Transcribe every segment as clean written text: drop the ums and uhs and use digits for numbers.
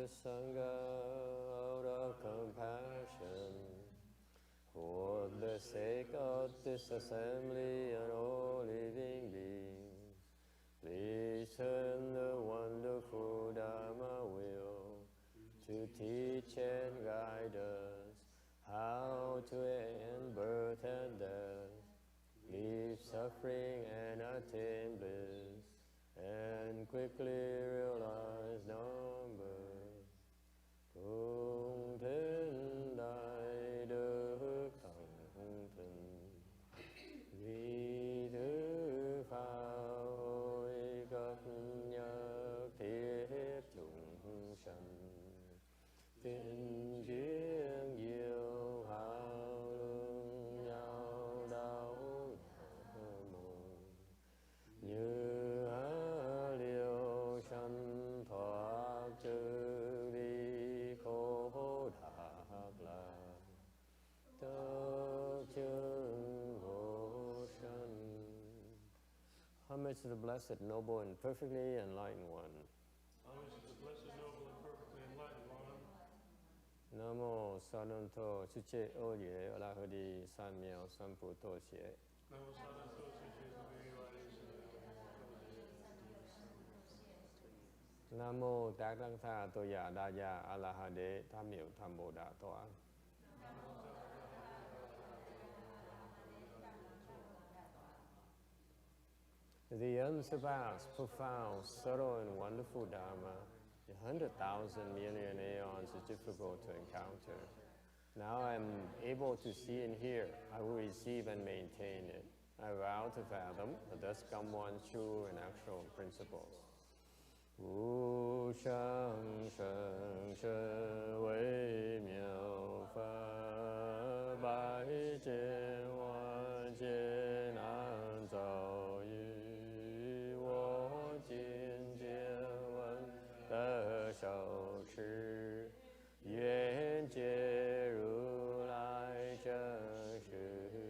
the Sangha out of compassion for the sake of this assembly and all living beings. Please turn the wonderful Dharma wheel to teach and guide us how to end birth and death, leave suffering and attain bliss, and quickly realize non-birth. Cung thính đại đức thẳng thình, vì thứ phao hội cấp nhất thiết chúng sanh, tình duyên diệu hào lương nhau đau mòn, như liêu sanh thoát chư đi khổ đạc lạc, tất chân vô sanh. Homage to the blessed, noble, and perfectly enlightened one. Homage to the blessed, noble, and perfectly enlightened one. Namo Saranto Suche Oye Alahadi Samyo Samputo Xie. Namo Saranto Suche Namo Tác Đăng Tha Tô Dạ Đa Dạ Alahade Tham Hiệu Tham Bồ Đà Tọa. The unsurpassed, profound, subtle, and wonderful Dharma, the 100,000 million aeons is difficult to encounter. Now I am able to see and hear. I will receive and maintain it. I vow to fathom the thus come one true and actual principles. Wu shang sheng she wei miao fa bai jian wan jian an zao yu wo jin jian wan de shou shi yuan jie ru lai zheng shi yi.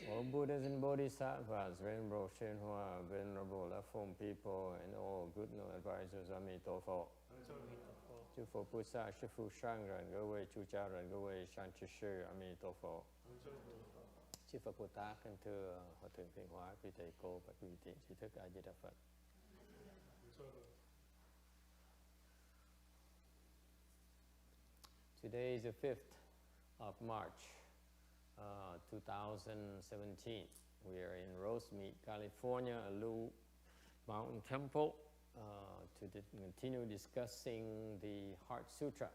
All Buddhas and Bodhisattvas, Venerable Shenhua, Venerable Left-Form people, and all good no advisors, Amitofo. Chư Phật Bồ Tát, Sư Phụ Sang Rần, Cơ Quê Chu Cha Rần, Cơ Quê Sang Chư Sư, Amitofo. Chư Phật Bồ Tát, kính thưa Hòa Thượng Thiện Hóa, quý thầy cô và quý thiện trí thức A Di Đà Phật. Today is the 5th of March. 2017. We are in Rosemead, California, a Lu Mountain Temple, to continue discussing the Heart Sutra.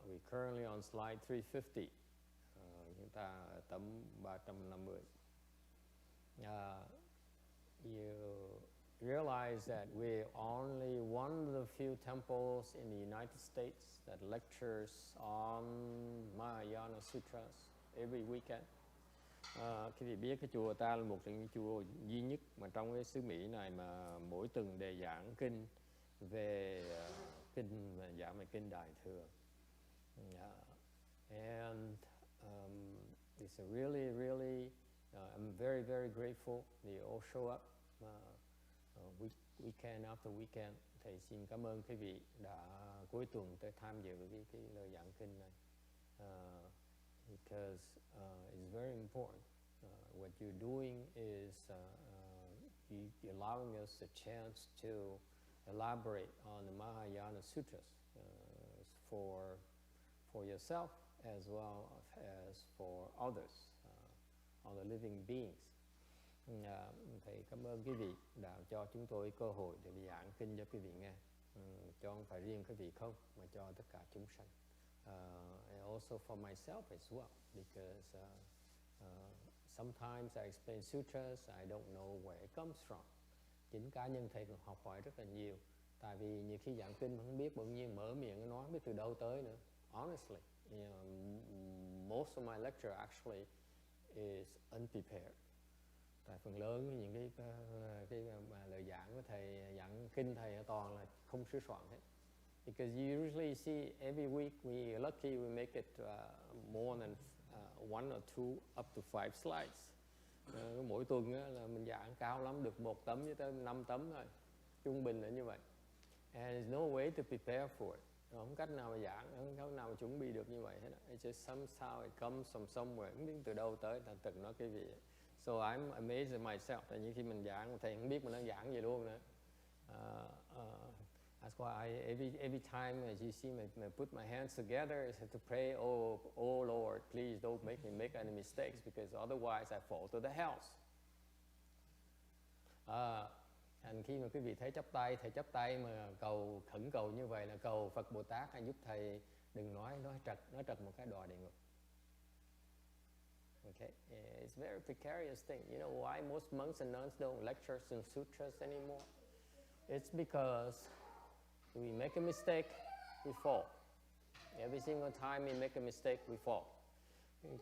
We're currently on slide 350. Chúng ta ở tấm 350. You realize that we're only one of the few temples in the United States that lectures on Mahayana Sutras every weekend. Quý vị biết cái chùa ta là một trong những chùa duy nhất mà trong cái xứ Mỹ này mà mỗi tuần đề giảng kinh về kinh và giảng về kinh Đại thừa. And it's a really I'm very grateful they all show up. Weekend after weekend. Thầy xin cảm ơn quý vị đã cuối tuần tới tham dự cái lời giảng kinh này. Because it's very important. What you're doing is you're allowing us a chance to elaborate on the Mahayana Sutras for yourself as well as for others, other living beings. Thầy cảm ơn quý vị đã cho chúng tôi cơ hội để giảng kinh cho quý vị nghe, cho không phải riêng quý vị không mà cho tất cả chúng sanh. And also for myself as well, because sometimes I explain sutras, I don't know where it comes from. Chính cá nhân thầy còn học hỏi rất là nhiều, tại vì nhiều khi giảng kinh không biết bỗng nhiên mở miệng nói không biết từ đâu tới nữa. Honestly, you know, most of my lecture actually is unprepared. Tại phần lớn những cái lời giảng của thầy, giảng kinh thầy toàn là không sửa soạn hết. Because you usually see every week we lucky we make it more than one or two up to 5 slides. Mỗi tuần là mình giảng cao lắm được 1 tấm với tới 5 tấm thôi. Trung bình là như vậy. And there's no way to prepare for it. Không cách nào mà giảng, không cách nào mà chuẩn bị được như vậy hết. It's just somehow it comes from somewhere. Không biết từ đâu tới, thành thực nói cái gì. So I'm amazed at myself. Tại như khi mình giảng, thầy không biết mình đang giảng gì luôn nữa. That's why every time as you see me put my hands together, I have to pray, oh Lord, please don't make me make any mistakes, because otherwise I fall to the hells. Thành khi mà quý vị thấy chắp tay, thầy chắp tay mà khẩn cầu như vậy là cầu Phật Bồ Tát hãy giúp thầy đừng nói trật một cái đọa địa ngục. Okay, it's a very precarious thing. You know why most monks and nuns don't lecture in sutras anymore? It's because we make a mistake, we fall. Every single time we make a mistake, we fall.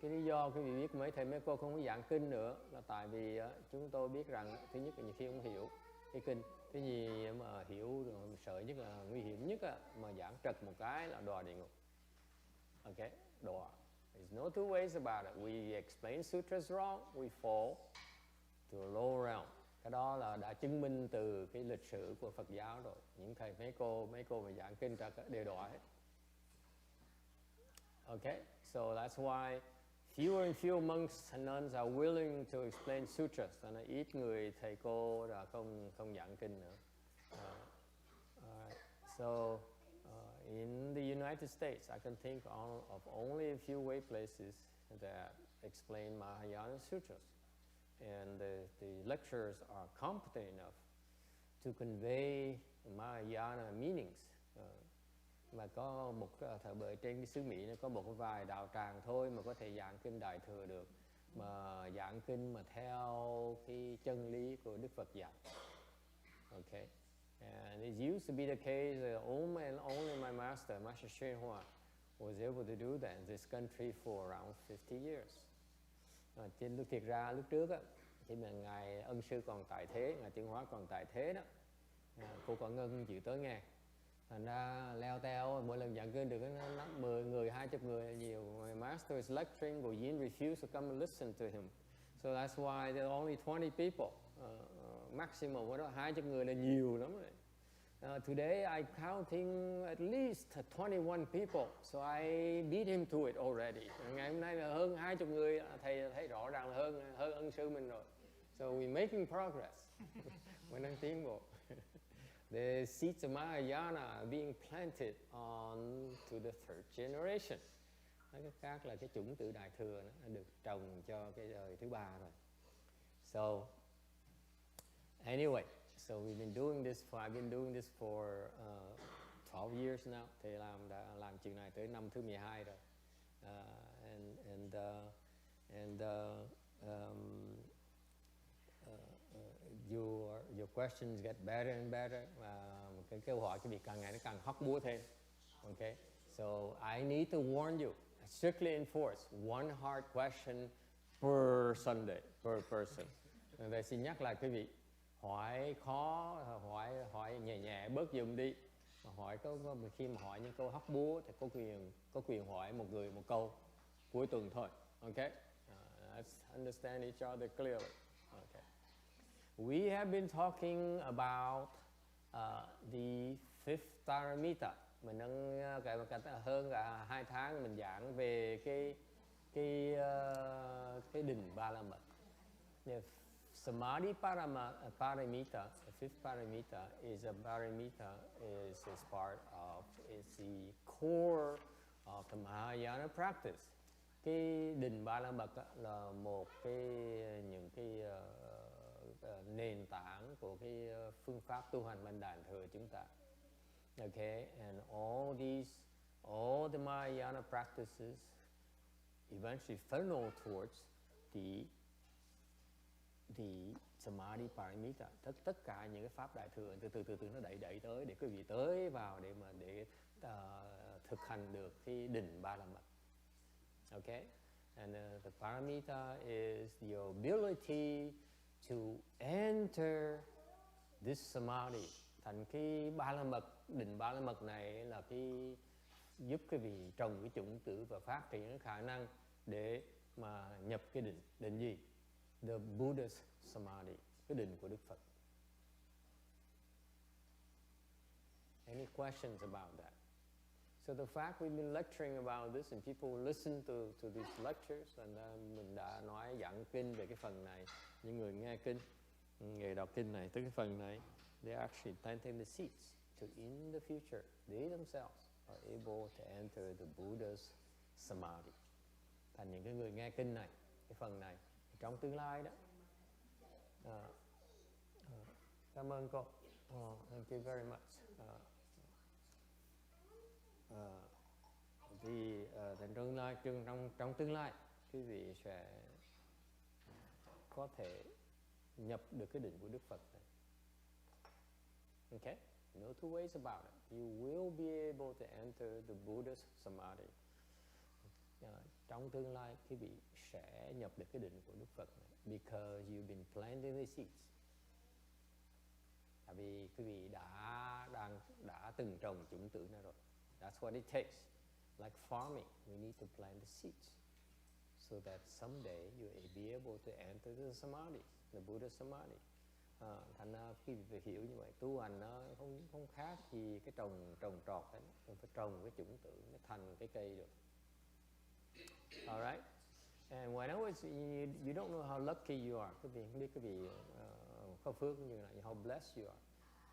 Cái lý do quý vị biết mấy thầy mấy cô không có giảng kinh nữa là tại vì chúng tôi biết rằng thứ nhất là nhiều khi không hiểu cái kinh, cái gì mà hiểu sợ nhất là nguy hiểm nhất mà giảng trật một cái là đọa địa ngục. Okay, đọa. There's no two ways about it. We explain sutras wrong, we fall to a lower realm. Cái đó là đã chứng minh từ cái lịch sử của Phật giáo rồi. Những thầy mấy cô mà giảng kinh trật đều đọa hết. Okay, so that's why fewer and fewer monks and nuns are willing to explain sutras. Nên ít người thầy cô là không giảng kinh nữa. So in the United States, I can think of only a few way places that explain Mahayana sutras, and the lecturers are competent enough to convey Mahayana meanings. Mà có một thời bời trên cái xứ Mỹ nó có một vài đạo tràng thôi mà có thể giảng kinh Đại Thừa được, mà giảng kinh mà theo cái chân lý của Đức Phật dạy. Okay, and it used to be the case only my master Sri Hoa was able to do that in this country for around 50 years. Trên thiệt ra lúc trước khi mà ngài Ân sư còn tại thế, ngài Tiến Hóa còn tại thế đó, cô Quảng Ngân chịu tới nghe. Thành ra leo teo mỗi lần giảng kinh được 10 người, 20 người là nhiều. My master is lecturing, but Yin refused to come and listen to him. So that's why there are only 20 people. Maximum của đó 20 người là nhiều lắm rồi. Today I counting at least 21 people, so I beat him to it already. Ngày hôm nay là hơn 20 người, thầy thấy rõ ràng là hơn ân sư mình rồi. So we're making progress. Mình đang tiến bộ. The seeds of Mahayana are being planted on to the third generation. Nói cách khác là cái chủng tử Đại Thừa nó được trồng cho cái đời thứ ba rồi. So anyway, so I've been doing this for 12 years now. Thì đã làm chuyện này tới năm thứ 12 rồi. Your questions get better and better. Cái câu hỏi cái việc càng ngày nó càng hóc búa thêm. Okay, so I need to warn you, strictly enforce one hard question per Sunday, per person. Vậy xin nhắc lại quý vị, hỏi khó, hỏi nhẹ bớt dùm đi. Mà hỏi khi mà hỏi những câu hóc búa thì có quyền hỏi một người một câu cuối tuần thôi. Okay, let's understand each other clearly. Okay. We have been talking about the fifth paramita. Mình đang hơn cả 2 tháng mình giảng về cái đỉnh Ba La Mật. The Samadhi paramita, the fifth paramita is a paramita is part of the core of the Mahayana practice. Cái đỉnh Ba La Mật là một những cái nền tảng của cái phương pháp tu hành Mạnh Đàn Thừa chúng ta. Okay, and all the Mahayana practices eventually funnel towards the Samadhi paramita. Tất cả những cái pháp Đại Thừa từ nó đẩy tới để quý vị tới vào để thực hành được cái đỉnh Ba La Mật. Okay, and the paramita is your ability to enter this Samadhi. Thành cái Ba La Mật, đỉnh Ba La Mật này là cái giúp quý vị trồng cái chủng tử và phát triển cái khả năng để mà nhập cái định gì? The Buddha's Samadhi, cái đỉnh của Đức Phật. Any questions about that? So the fact we've been lecturing about this and people listen to these lectures, and mình đã nói giảng kinh về cái phần này, những người nghe kinh, người đọc kinh này, tới cái phần này, they're actually planting the seeds to in the future, they themselves are able to enter the Buddha's Samadhi. Thành những cái người nghe kinh này, cái phần này, trong tương lai đó. Cảm ơn cô. Thank you very much. Thì trong tương lai quý vị sẽ có thể nhập được cái định của Đức Phật này. Okay? No two ways about it. You will be able to enter the Buddha's Samadhi. Trong tương lai quý vị sẽ nhập được cái định của Đức Phật này, because you've been planting the seeds. Tại vì quý vị đã từng trồng chủng tử này rồi. That's what it takes. Like farming, we need to plant the seeds so that someday you'll be able to enter the Samadhi, the Buddha Samadhi. Thành ra khi phải hiểu như vậy, tu hành nó không khác gì cái trồng trọt đấy, mình phải trồng cái chủng tử nó thành cái cây được. Alright, and when I was, you don't know how lucky you are. Quý vị không biết quý vị có phước như này, how blessed you are.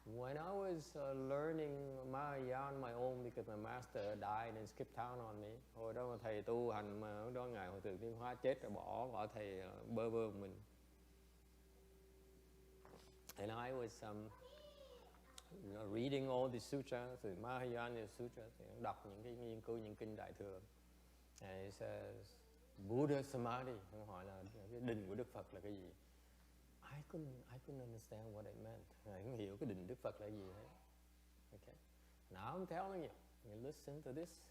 When I was learning Mahayana on my own because my master died and skipped town on me. Hồi đó thầy tu hành mà hồi đó ngài Hòa Thượng Tiên Hóa chết rồi bỏ thầy bơ vơ mình. And I was reading all the sutras, the Mahayana sutras, đọc những cái nghiên cứu những kinh Đại thừa. And it says Buddha Samadhi. Ông hỏi là cái định của Đức Phật là cái gì? I couldn't understand what it meant. Không hiểu cái định Đức Phật là gì hết. Okay. Now I'm telling you listen to this.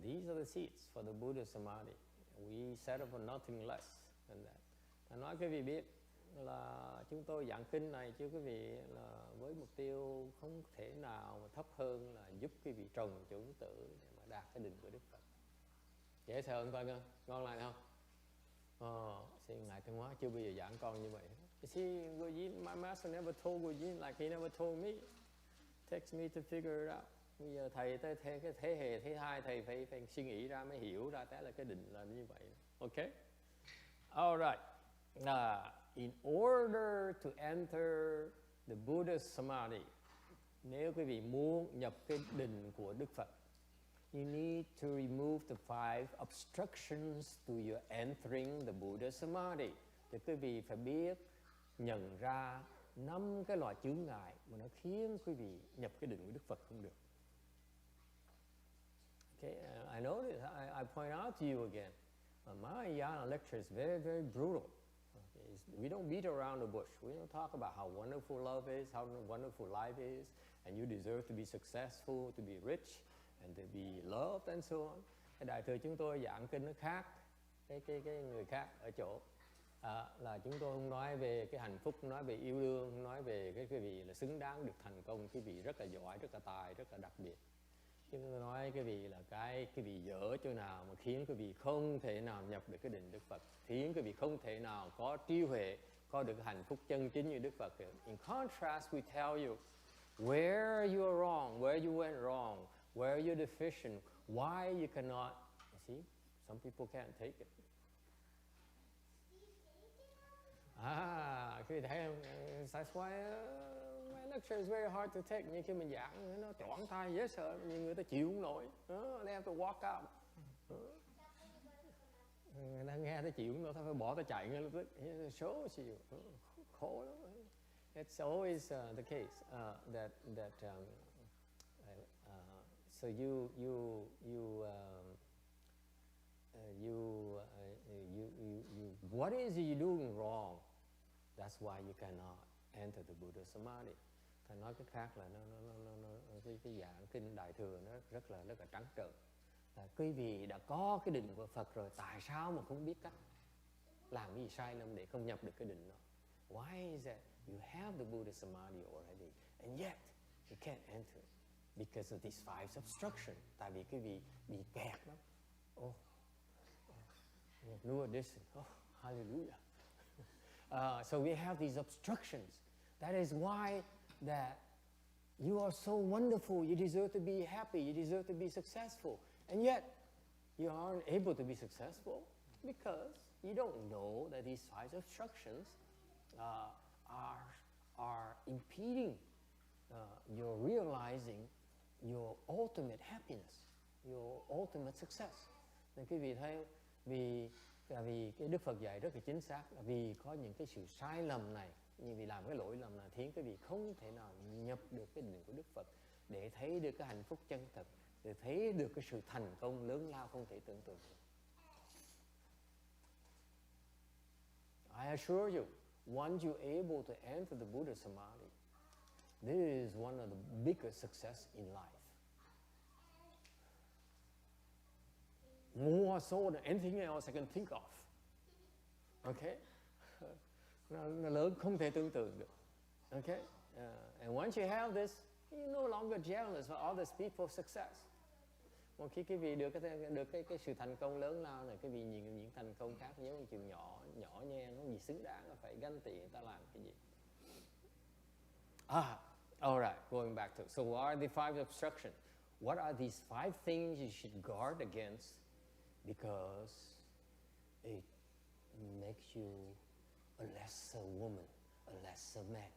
These are the seeds for the Buddha Samadhi. We settle for nothing less than that. Tôi nói quý vị biết là chúng tôi giảng kinh này chứ quý vị là với mục tiêu không thể nào mà thấp hơn là giúp quý vị trồng chủng tử để mà đạt cái định của Đức Phật. Dễ sợ không con? Ngon lành không? Xin ngài Tiên Hóa chưa bao giờ giảng con như vậy. You see, my master never told Gujin like he never told me. Takes me to figure it out. Bây giờ thầy tới cái thế hệ thứ hai thầy phải suy nghĩ ra mới hiểu ra thế là cái định là như vậy. Okay? All right. In order to enter the Buddha's Samadhi, nếu quý vị muốn nhập cái định của Đức Phật, you need to remove the 5 obstructions to your entering the Buddha Samadhi. Thì quý vị phải biết nhận ra 5 cái loại chướng ngại mà nó khiến quý vị nhập cái định của Đức Phật không được. Okay, I know this. I point out to you again. Mahayana lecture is very, very brutal. Okay, we don't beat around the bush. We don't talk about how wonderful love is, how wonderful life is, and you deserve to be successful, to be rich, and to be loved, and so on. Cái đại thừa chúng tôi giảng kinh nó khác cái người khác ở chỗ là chúng tôi không nói về cái hạnh phúc, không nói về yêu đương, không nói về cái vị là xứng đáng được thành công, cái vị rất là giỏi, rất là tài, rất là đặc biệt. Chúng tôi nói cái vị là cái vị dở chỗ nào mà khiến cái vị không thể nào nhập được cái định Đức Phật, khiến cái vị không thể nào có trí huệ, có được hạnh phúc chân chính như Đức Phật. In contrast, we tell you where you are wrong, where you went wrong, where you're deficient, why you cannot. You see, some people can't take it. Quý vị thấy không? That's why my lecture is very hard to take. Như khi mình giảng nó toản thai dễ sợ, nhiều người ta chịu không nổi. They have to walk out. Người ta nghe ta chịu không nổi, ta phải bỏ ta chạy ngay lập tức. Số chịu, khổ lắm. It's always the case so what is you doing wrong? That's why you cannot enter the Buddha Samadhi. Thầy nói cái khác là cái dạng kinh Đại thừa nó rất là trắng trợn. Là quý vị đã có cái định của Phật rồi, tại sao mà không biết cách làm cái gì sai lầm để không nhập được cái định đó? Why is that? You have the Buddha Samadhi already, and yet you can't enter it because of these 5 obstructions. Tại vì quý vị bị kẹt lắm. New edition. Hallelujah. So we have these obstructions. That is why that You are so wonderful, you deserve to be happy, you deserve to be successful. And yet, you aren't able to be successful because you don't know that these five obstructions are impeding your realizing your ultimate happiness, your ultimate success. Nên quý vị thấy, vì cái Đức Phật dạy rất là chính xác, là vì có những cái sự sai lầm này, như vì làm cái lỗi lầm này khiến quý vị không thể nào nhập được cái định của Đức Phật để thấy được cái hạnh phúc chân thật, để thấy được cái sự thành công lớn lao không thể tưởng tượng. I assure you, once you're able to enter the Buddha Samadhi, this is one of the biggest success in life. More so than anything else I can think of. Okay? Nó lớn không thể tưởng tượng được. Okay? And once you have this, you're no longer jealous for other people's success. Một khi quý vị được cái sự thành công lớn lao này, quý vị nhìn những thành công khác giống như chuyện nhỏ nhen, không gì xứng đáng là phải ganh tị người ta làm cái gì. All right, going back to, so what are the five obstructions? What are these five things you should guard against because it makes you a lesser woman, a lesser man?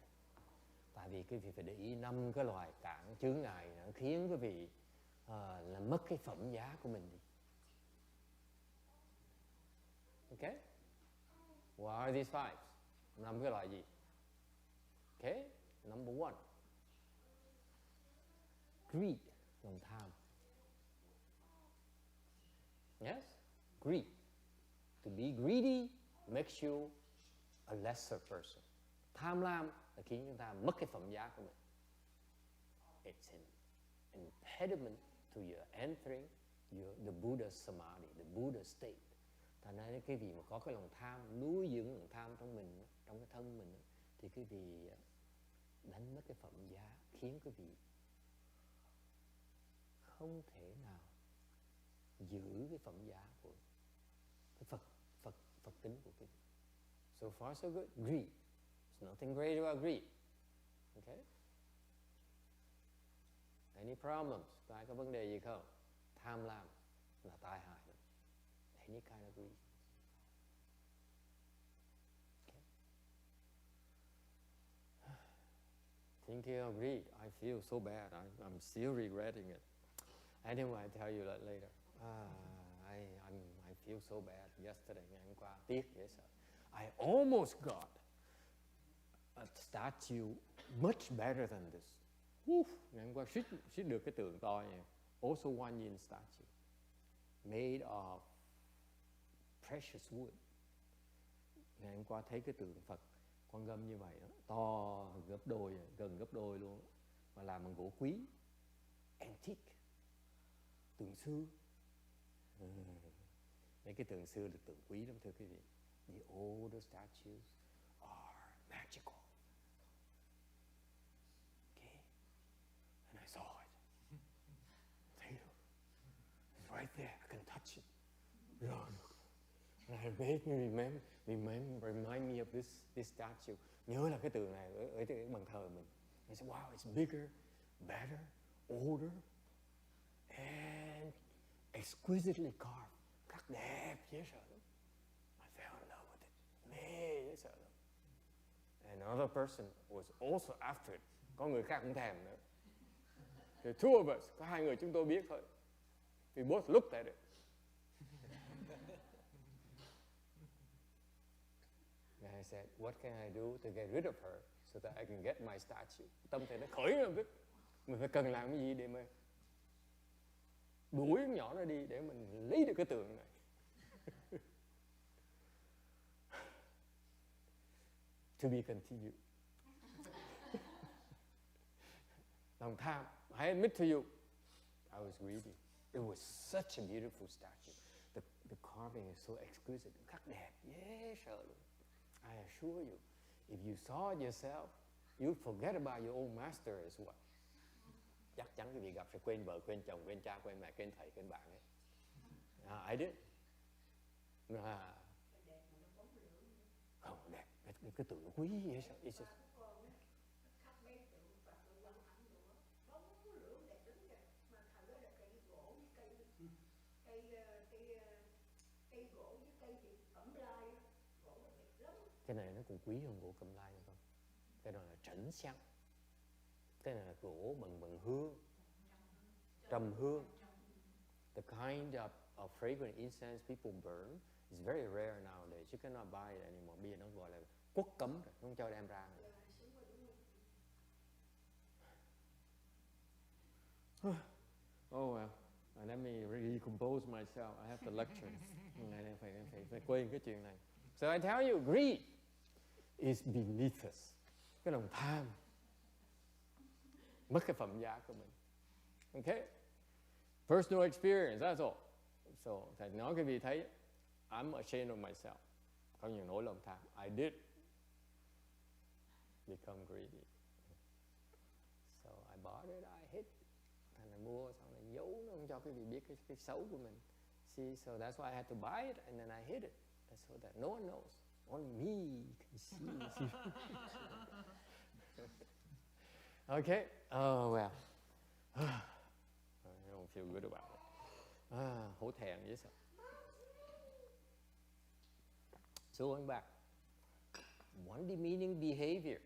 Tại vì quý vị phải để ý 5 cái loài cản chướng ngại nó khiến quý vị là mất cái phẩm giá của mình đi. Okay? What are these five? 5 cái loại gì? Okay? Number 1. Greed, lòng tham. Yes? Greed. To be greedy makes you a lesser person. Tham lam là khiến chúng ta mất cái phẩm giá của mình. It's an impediment to your entering the Buddha Samadhi, the Buddha state. Thành ra cái vị mà có cái lòng tham, nuôi dưỡng lòng tham trong mình, trong cái thân mình, thì cái vị đánh mất cái phẩm giá, khiến cái vị không thể nào giữ cái phẩm giá của cái Phật tính của cái vị. So far so good. Greed. There's nothing great about greed. Okay? Any problems? Có ai có vấn đề gì không? Tham lam là tai hại. Any kind of greed. Okay. Thinking of greed, I feel so bad. I'm still regretting it. Anyway, I'll tell you that later. I feel so bad. Yesterday, ngày hôm qua, tiếc dễ sợ. I almost got a statue much better than this. Ngày hôm qua suýt được cái tượng to này. Also one yin statue. Made of precious wood. Ngày hôm qua thấy cái tượng Phật Quan Gâm như vậy đó, to gấp đôi, gần gấp đôi luôn, mà làm bằng gỗ quý, antique, tượng xưa. Mấy cái tượng xưa là tượng quý lắm thưa quý vị. The older statues are magical. Okay, and I saw it. Thấy không? It's right there. I can touch it. And it made me remind me of this statue. Nhớ là cái tượng này ở cái bàn thờ mình. I said, wow, it's bigger, better, older, and exquisitely carved. Khắc đẹp dễ sợ lắm. I fell in love with it. Mê dễ sợ lắm. And another person was also after it. Có người khác cũng thèm nữa. The two of us, có hai người chúng tôi biết thôi. We both looked at it. And I said, what can I do to get rid of her so that I can get my statue? Tâm thầy nó khởi lên biết. Mình phải cần làm cái gì để mà đuổi con nhỏ nó đi để mình lấy được cái tượng này. To be continued. Lòng tham. I admit to you, I was greedy. It was such a beautiful statue. The carving is so exquisite. Khắc đẹp, dễ sợ luôn. I assure you, if you saw it yourself, you'll forget about your old master as well. Chắc chắn cái việc gặp sẽ quên vợ, quên chồng, quên cha, quên mẹ, quên thầy, quên bạn ấy. I did. Không đẹp, cái tượng nó quý vậy sao? còn quý hơn gỗ cẩm lai nữa không? Cái đó là trấn xăng. Cái này là gỗ bằng hương, trầm hương. The kind of fragrant incense people burn is very rare nowadays. You cannot buy it anymore. Bây giờ nó gọi là quốc cấm rồi, không cho đem ra nữa. Oh well, let me recompose myself. I have to lecture. Ngày nay phải quên cái chuyện này. So I tell you, greed is beneath us. Cái lòng tham mất cái phẩm giá của mình. Okay? Personal experience, that's all. So, thầy nói cái vị thấy, I'm ashamed of myself. Có nhiều nỗi lòng tham. I did become greedy. So I bought it, I hid. Thành là mua, xong rồi giấu, nó không cho cái vị biết cái xấu của mình. See, so that's why I had to buy it, and then I hid it. So that no one knows. Only me can see. Okay? Oh, well. I don't feel good about it. Hổ thẹn dễ sợ. So going back, one demeaning behavior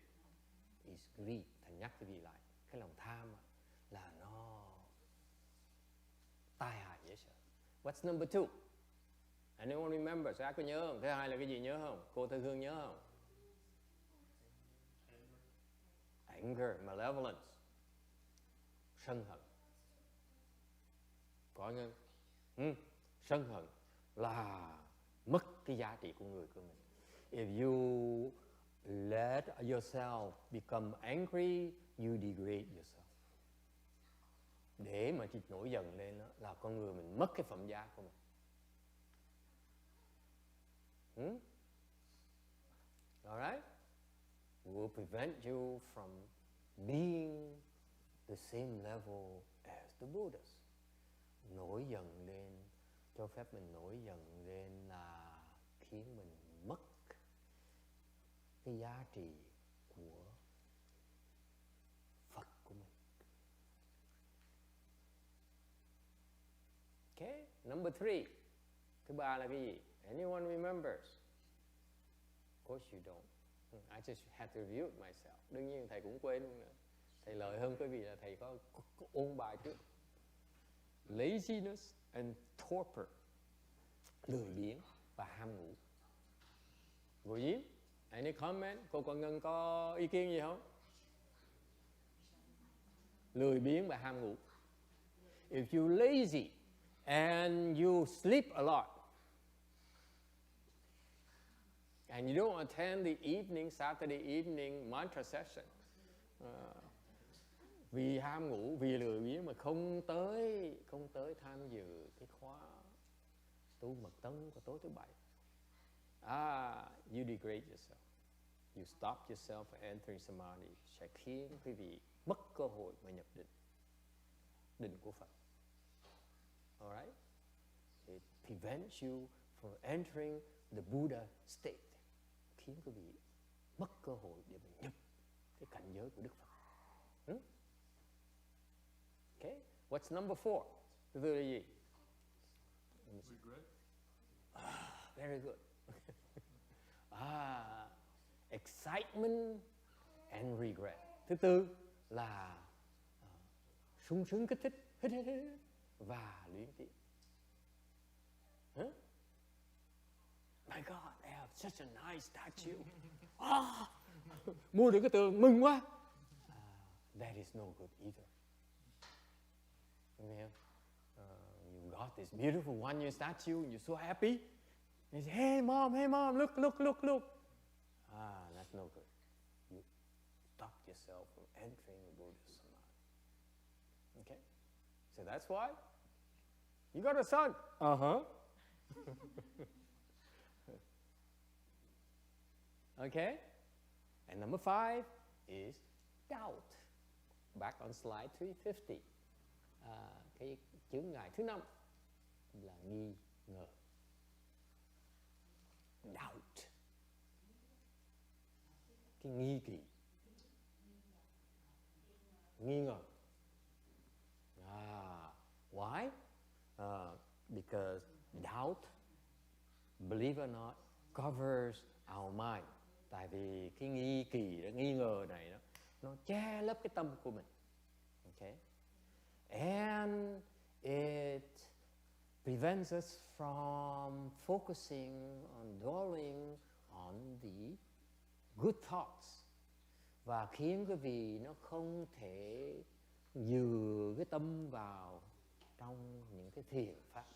is greed. Thành nhắc cái gì lại? Cái lòng tham là nó tai hại dễ sợ. What's number 2? Anyone remember? Ai có nhớ không? Thứ hai là cái gì nhớ không? Cô Thư Hương nhớ không? Anger, malevolence. Sân hận. Có nghe? Sân hận là mất cái giá trị của người của mình. If you let yourself become angry, you degrade yourself. Để mà chỉ nổi giận lên đó, là con người mình mất cái phẩm giá của mình. Alright? It will prevent you from being the same level as the Buddhas. Nổi giận lên, cho phép mình nổi giận lên là khiến mình mất cái giá trị của Phật của mình. Okay, number 3. Thứ ba là cái gì? Anyone remembers? Of course you don't. I just had to review it myself. Đương nhiên thầy cũng quên luôn nữa. Thầy lợi hơn cái vì là thầy có ôn bài trước. Laziness and torpor. Lười biếng và ham ngủ. Vô Diễm, any comment? Cô Còn Ngân có ý kiến gì không? Lười biếng và ham ngủ. If you lazy and you sleep a lot, and you don't attend the evening, Saturday evening mantra session, vì ham ngủ, vì lười biếng mà không tới tham dự cái khóa tu mật tông của tối thứ Bảy, you degrade yourself. You stop yourself from entering Samadhi. Sẽ khiến quý vị mất cơ hội mà nhập định của Phật. Alright? It prevents you from entering the Buddha state. Khiến quý vị mất cơ hội để mình nhập cái cảnh giới của Đức Phật. Okay? What's number 4? Thứ tư là gì? Regret. Very good. Excitement and regret. Thứ tư là sung sướng kích thích, hít và luyến tiếc. My God, they have such a nice statue. Mua được cái tượng mừng quá. That is no good either. You got this beautiful one-year statue and you're so happy. You say, hey mom, look. That's no good. You stop yourself from entering the Buddha Samadhi. Okay? So that's why you got a son. Okay? And number 5 is doubt. Back on slide 350. Cái chướng ngại thứ 5 là nghi ngờ. Doubt. Cái nghi kỵ. Nghi ngờ. Why? Because doubt, believe it or not, covers our mind. Tại vì cái nghi kỳ, nghi ngờ này đó, nó che lấp cái tâm của mình. Okay? And it prevents us from focusing on dwelling on the good thoughts, và khiến quý vị nó không thể dựa cái tâm vào trong những cái thiền pháp.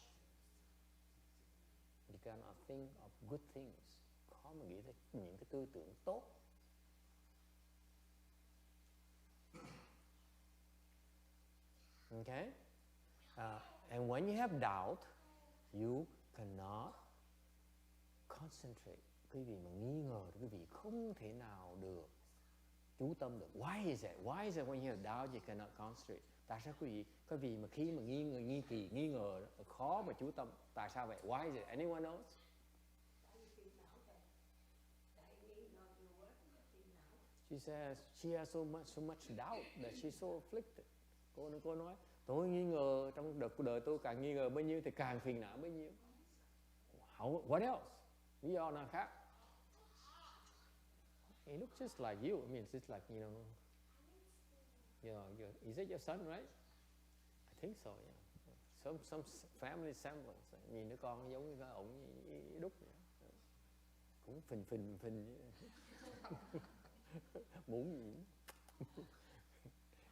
You cannot think of good things. Khó mà nghĩ tới những cái tư tưởng tốt. Okay? And when you have doubt, you cannot concentrate. Quý vị mà nghi ngờ, quý vị không thể nào được chú tâm được. Why is it? Why is it when you have doubt you cannot concentrate? Tại sao quý vị mà khi mà nghi ngờ khó mà chú tâm? Tại sao vậy? Why is it? Anyone knows? She says she has so much doubt that she's so afflicted. Cô nói tôi nghi ngờ, trong cuộc đời tôi càng nghi ngờ bấy nhiêu thì càng phiền não bấy nhiêu. What else? Lý do nào khác? He looks just like you. I mean, it's just like, you know, is it your son, right? I think so, yeah. Some family semblance. Nhìn đứa con giống như cái ổng đúc vậy. Cũng phình. Muốn gì?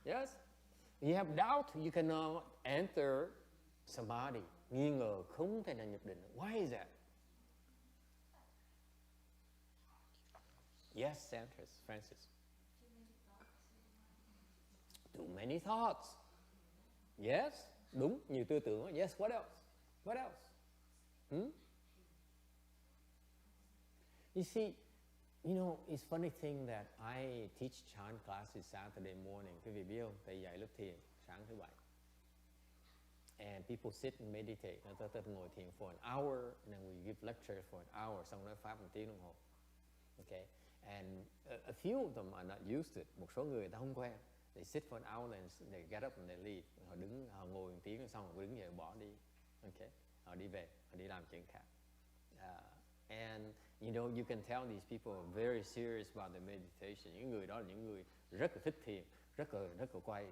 Yes. You have doubt, you cannot enter Samadhi. Nghi ngờ không thể nào nhập định. Why is that? Yes, Francis. Too many thoughts. Yes, đúng, nhiều tư tưởng. Yes, what else? What else? You see, you know, it's funny thing that I teach chant classes Saturday morning. Quý vị biết không? Thầy dạy lớp thiền sáng thứ Bảy. And people sit and meditate. Người ta ngồi thiền for an hour, and then we give lectures for an hour, xong nói pháp 1 tiếng đồng hồ. Okay? And a few of them are not used to it. Một số người ta không quen. They sit for an hour and they get up and they leave. Họ ngồi 1 tiếng xong họ đứng dậy bỏ đi. Okay? Họ đi về, họ đi làm chuyện khác. And you know, you can tell these people are very serious about their meditation. Những người đó là những người rất là thích thiền, rất là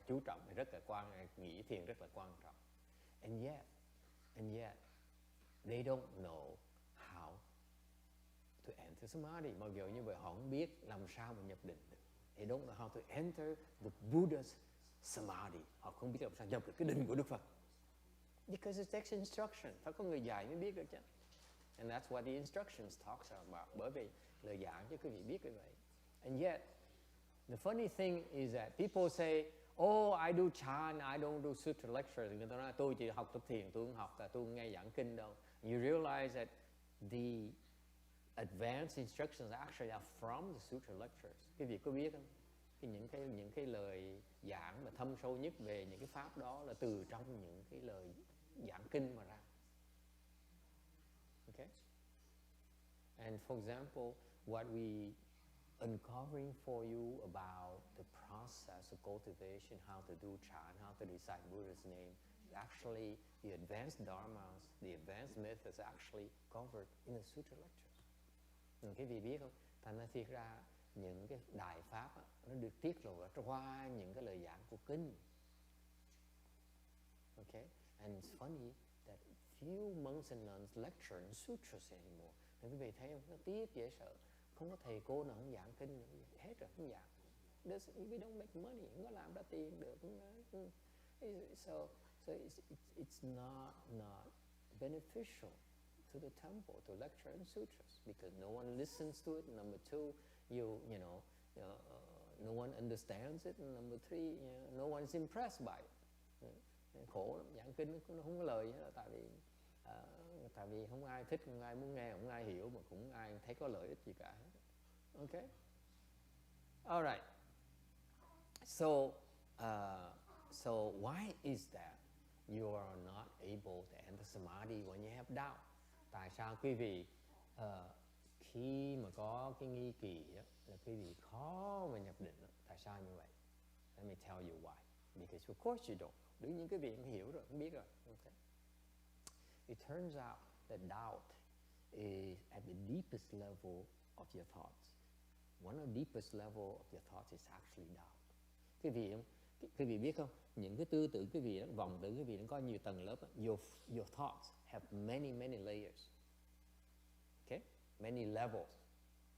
chú trọng, rất là nghĩ thiền rất là quan trọng. And yet, they don't know how to enter Samadhi. Mặc dù như vậy họ không biết làm sao mà nhập định được. They don't know how to enter the Buddha's Samadhi. Họ không biết làm sao nhập được cái định của Đức Phật. Because it takes instruction. Phải có người dạy mới biết được chứ. And that's what the instructions talks about. Bởi vì lời giảng cho quý vị biết như vậy. And yet, the funny thing is that people say, oh, I do chant, I don't do sutra lectures. Người ta nói tôi chỉ học tập thiền, tôi không học, tôi không nghe giảng kinh đâu. And you realize that the advanced instructions actually are from the sutra lectures. Quý vị có biết không? Những cái lời giảng mà thâm sâu nhất về những cái pháp đó là từ trong những cái lời giảng kinh mà ra. Okay? And for example, what we uncovering for you about the process of cultivation, how to do chant, how to recite Buddha's name, actually the advanced dharmas, the advanced methods actually covered in the sutra lectures. Quý vị biết không? Thành ra thiệt ra những cái đại pháp á, nó được tiết lộ qua những cái lời giảng của kinh. Okay? And it's funny that few monks and nuns lecture in sutras anymore. Nên quý vị thấy không? Nó tiếc dễ sợ. Không có thầy cô nào không giảng kinh nữa. Hết rồi, không giảng. We don't make money. Không có làm ra tiền được. So it's not beneficial to the temple to lecture in sutras because no one listens to it. Number two, no one understands it. And number three, no one is impressed by it. Khổ lắm, giảng kinh nó không có lời hết, tại vì không ai thích, không ai muốn nghe, không ai hiểu, mà cũng ai thấy có lợi ích gì cả. Okay? All right. So why is that you are not able to enter Samadhi when you have doubt? Tại sao quý vị khi mà có cái nghi kỳ đó, là quý vị khó mà nhập định đó. Tại sao như vậy? Let me tell you why. Because of course you don't. Đương nhiên quý vị cũng hiểu rồi, cũng biết rồi. Okay. It turns out that doubt is at the deepest level of your thoughts. one of the deepest level of your thoughts is actually doubt. Quý vị biết không? Những cái tư tưởng quý vị đó, vọng tưởng quý vị nó có nhiều tầng lớp. Your thoughts have many layers. Okay? Many levels.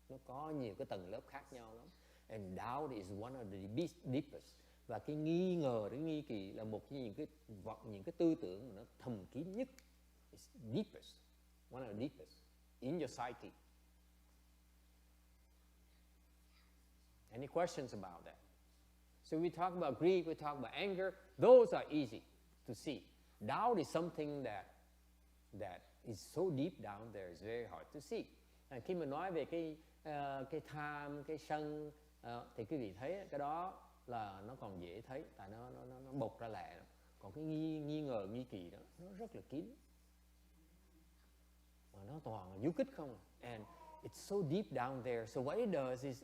Nó có nhiều cái tầng lớp khác nhau lắm. And doubt is one of the deepest. Và cái nghi ngờ, cái nghi kỳ là một trong những cái tư tưởng mà nó thầm kín nhất. It's deepest. One of the deepest in your psyche. Any questions about that? So we talk about greed, we talk about anger. Those are easy to see. Doubt is something that is so deep down there, it's very hard to see. Khi mà nói về cái tham, cái sân, thì quý vị thấy cái đó là nó còn dễ thấy, tại nó bộc ra lẹ. Còn cái nghi ngờ, nghi kỳ đó, nó rất là kín. Mà nó toàn là du kích không. And it's so deep down there. So what it does is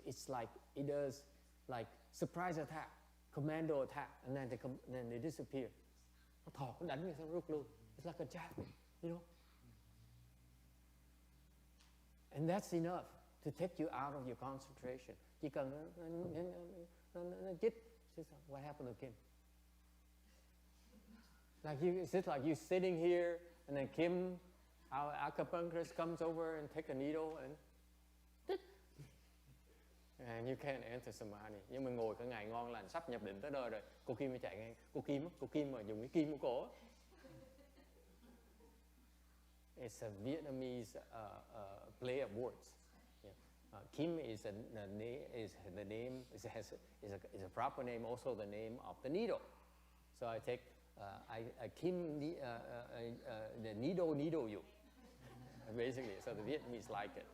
it does like surprise attack, commando attack, and then they disappear. Nó thọt, nó đánh người xong rút luôn. It's like a jab, you know. And that's enough to take you out of your concentration. Chỉ cần nó chích. What happened to Kim? It's just like you sitting here, and then Kim, our acupuncturist, comes over and take a needle and you can't enter Samadhi. Nhưng mà ngồi cả ngày ngon lành, sắp nhập định tới nơi rồi, cô Kim mới chạy ngay. Cô Kim mà dùng cái kim của cổ. It's a Vietnamese play of words. Yeah. Kim is the name. Is a proper name, also the name of the needle. So I take Kim the needle you. Basically, so the Vietnamese like it.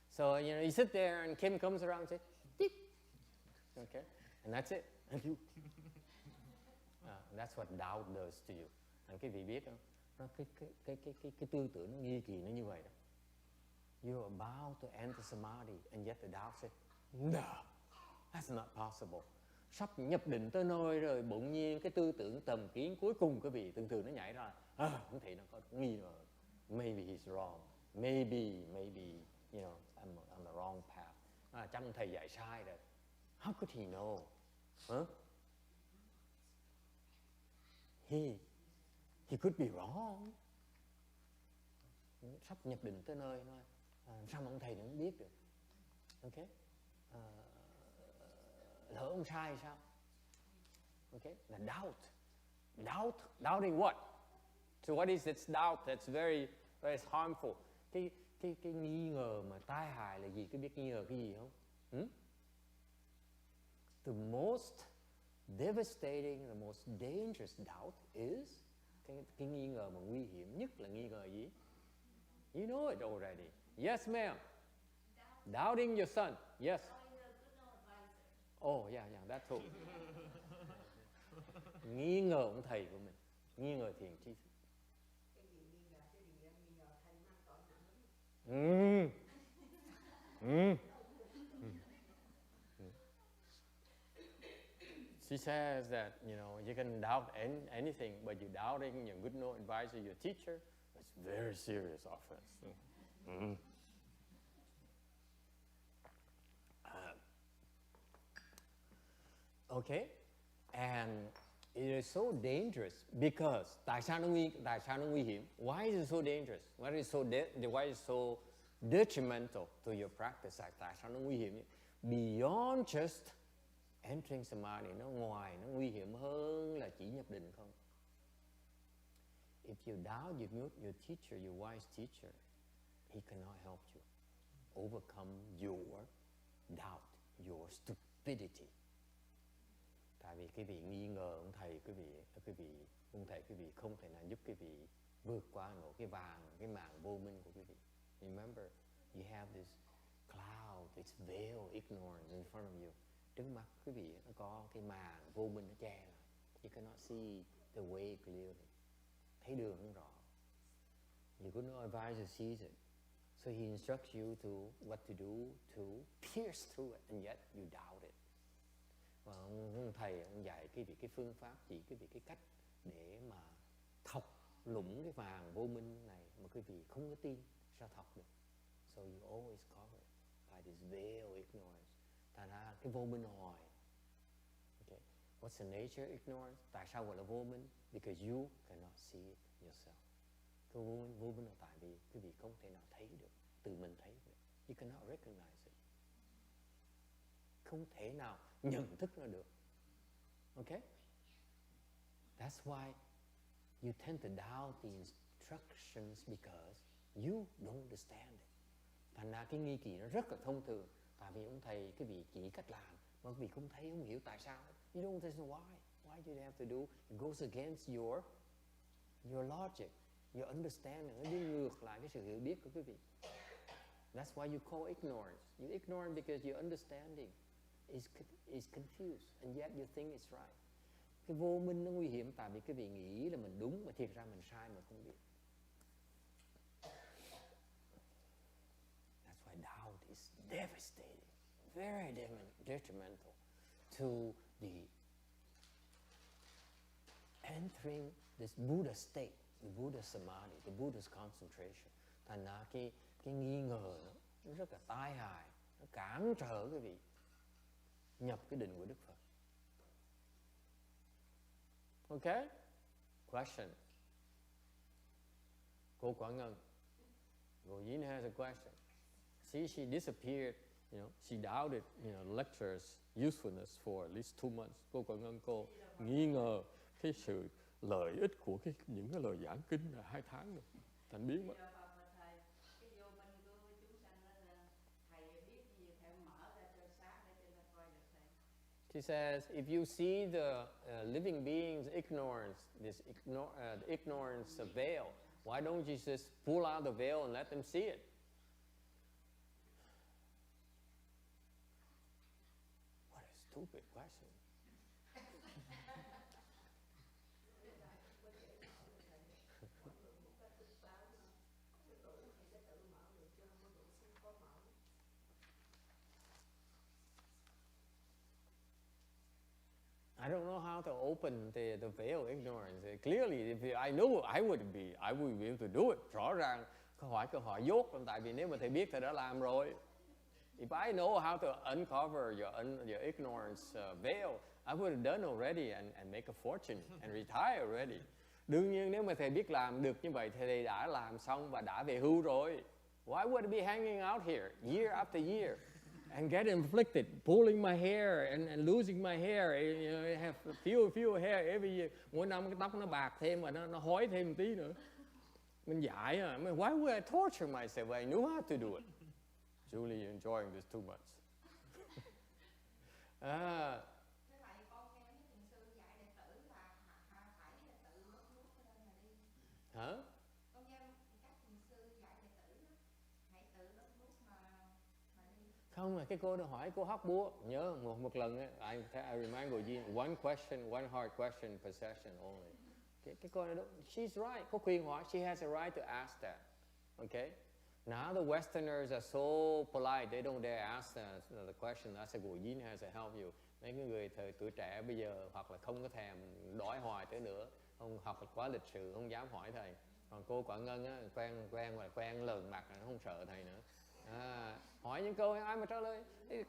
So you sit there and Kim comes around and says, "Tick," okay, and that's it. That's what doubt does to you. Quý vị biết không? Cái tư tưởng nó nghi kỳ nó như vậy đó. You're about to enter Samadhi, and yet the doubt says, "No, that's not possible." Sắp nhập định tới nơi rồi, bỗng nhiên cái tư tưởng tầm kiến cuối cùng quý vị thường nó nhảy ra. Không thể nó có nghi ngờ. Maybe he's wrong. Maybe, you know, I'm on the wrong path. Chắc thầy dạy sai rồi. How could he know? Huh? He could be wrong. Sắp nhập định tới nơi nói, sao mà ông thầy nó không biết được? Okay? Lỡ ông sai sao? Okay? Là doubt. Doubting what? So what is its doubt that's very harmful? Cái nghi ngờ mà tai hại là gì? Có biết nghi ngờ cái gì không? The most devastating, the most dangerous doubt is cái nghi ngờ mà nguy hiểm nhất là nghi ngờ gì? You know it already. Yes, ma'am. Doubting your son. Yes. Oh, yeah, that's all. Nghi ngờ ông thầy của mình, nghi ngờ thiền tri thức. She says that, you know, you can doubt anything, but you're doubting your good note advisor, your teacher, it's very serious offense. Okay, and it is so dangerous because tại sao nó nguy hiểm? Why is it so dangerous? Why is it so detrimental to your practice? Tại sao nó nguy hiểm? Beyond just entering Samadhi, nó nguy hiểm hơn là chỉ nhập định không. If you doubt your teacher, your wise teacher, he cannot help you overcome your doubt, your stupidity. Tại vì quý vị nghi ngờ ông thầy quý vị không thể nào giúp quý vị vượt qua nổi cái màn vô minh của quý vị. Remember, you have this cloud, this veil of ignorance in front of you. Trước mắt quý vị nó có cái màn vô minh nó che lại. You cannot see the way clearly. Thấy đường không rõ. Your good advisor sees it. So he instructs you to what to do to pierce through it, and yet you doubt it. Và ông thầy ông dạy quý vị cái phương pháp, chỉ quý vị cái cách để mà thọc lũng cái màn vô minh này mà quý vị không có tin, sao thọc được? So you always cover it by this veil ignorance. Thành ra cái vô minh hoài. Okay. What's the nature of ignorance? Tại sao gọi là vô minh? Because you cannot see it yourself. Cái vô minh là tại vì quý vị không thể nào thấy được, tự mình thấy được. You cannot recognize it. Không thể nào nhận thức nó được. Okay? That's why you tend to doubt the instructions because you don't understand it. Thành ra cái nghi kỵ nó rất là thông thường. Tại vì ông thầy cái vị chỉ cách làm mà quý vị không thấy, không hiểu tại sao. You don't understand why. Why do you have to do? It goes against your logic, your understanding. Nó đi ngược lại cái sự hiểu biết của quý vị. That's why you call ignorance. You ignorant because your understanding is confused and yet you think it's right. Cái vô minh nó nguy hiểm tại vì cái vị nghĩ là mình đúng mà thiệt ra mình sai mà không biết. That's why doubt is devastating, very detrimental to the entering this Buddha state, the Buddha Samadhi, the Buddha's concentration. Thành ra cái nghi ngờ nó rất là tai hại, nó cản trở cái vị nhập cái định của Đức Phật. Okay? Question. Cô Quảng Ngân. Cô Yin has a question. See, she disappeared. She doubted, lectures' usefulness for at least 2 months. Cô Quảng Ngân, cô nghi ngờ cái sự lợi ích của những cái lời giảng kinh là 2 tháng rồi. Thành biến mất. She says, if you see the living beings' ignorance, the ignorance of veil, why don't you just pull out the veil and let them see it? What a stupid question. I don't know how to open the veil of ignorance. Clearly, if I knew, I would be able to do it. Rõ ràng câu hỏi dốt, tại vì nếu mà thầy biết thầy đã làm rồi. If I know how to uncover your ignorance veil, I would have done already and make a fortune and retire already. Đương nhiên nếu mà thầy biết làm được như vậy, thầy đã làm xong và đã về hưu rồi. Why would I be hanging out here year after year? And get inflicted, pulling my hair and losing my hair. I have few hair every year. Mỗi năm cái tóc nó bạc thêm và nó hói thêm một tí nữa. Mình dại à. Why would I torture myself? I knew how to do it. Julie, you're enjoying this too much. Hả? Không, mà cái cô đó hỏi cô hóc búa. Nhớ một lần I remind cô Yin, one hard question per session only. Cái cô đó, she's right. Có quyền hỏi, she has a right to ask that. Okay? Now the Westerners are so polite, they don't dare ask the question. I said, cô Yin has to help you. Mấy cái người thời tuổi trẻ bây giờ hoặc là không có thèm đòi hoài tới nữa, không học quá lịch sự, không dám hỏi thầy. Còn cô Quảng Ngân á, quen lờn mặt, không sợ thầy nữa. Hỏi những câu ai mà trả lời.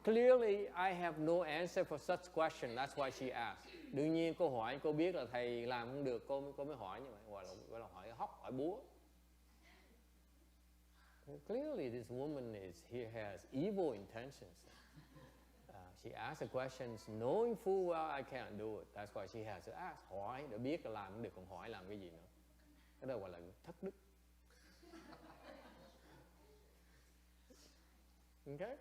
Clearly, I have no answer for such question. That's why she asked. Đương nhiên cô hỏi, cô biết là thầy làm không được, cô mới hỏi như vậy, gọi là hỏi hóc, hỏi búa. Clearly, this woman has evil intentions. She asked the questions knowing full well I can't do it. That's why she has to ask. Hỏi để biết là làm không được, còn hỏi làm cái gì nữa. Cái đó gọi là thất đức. Okay?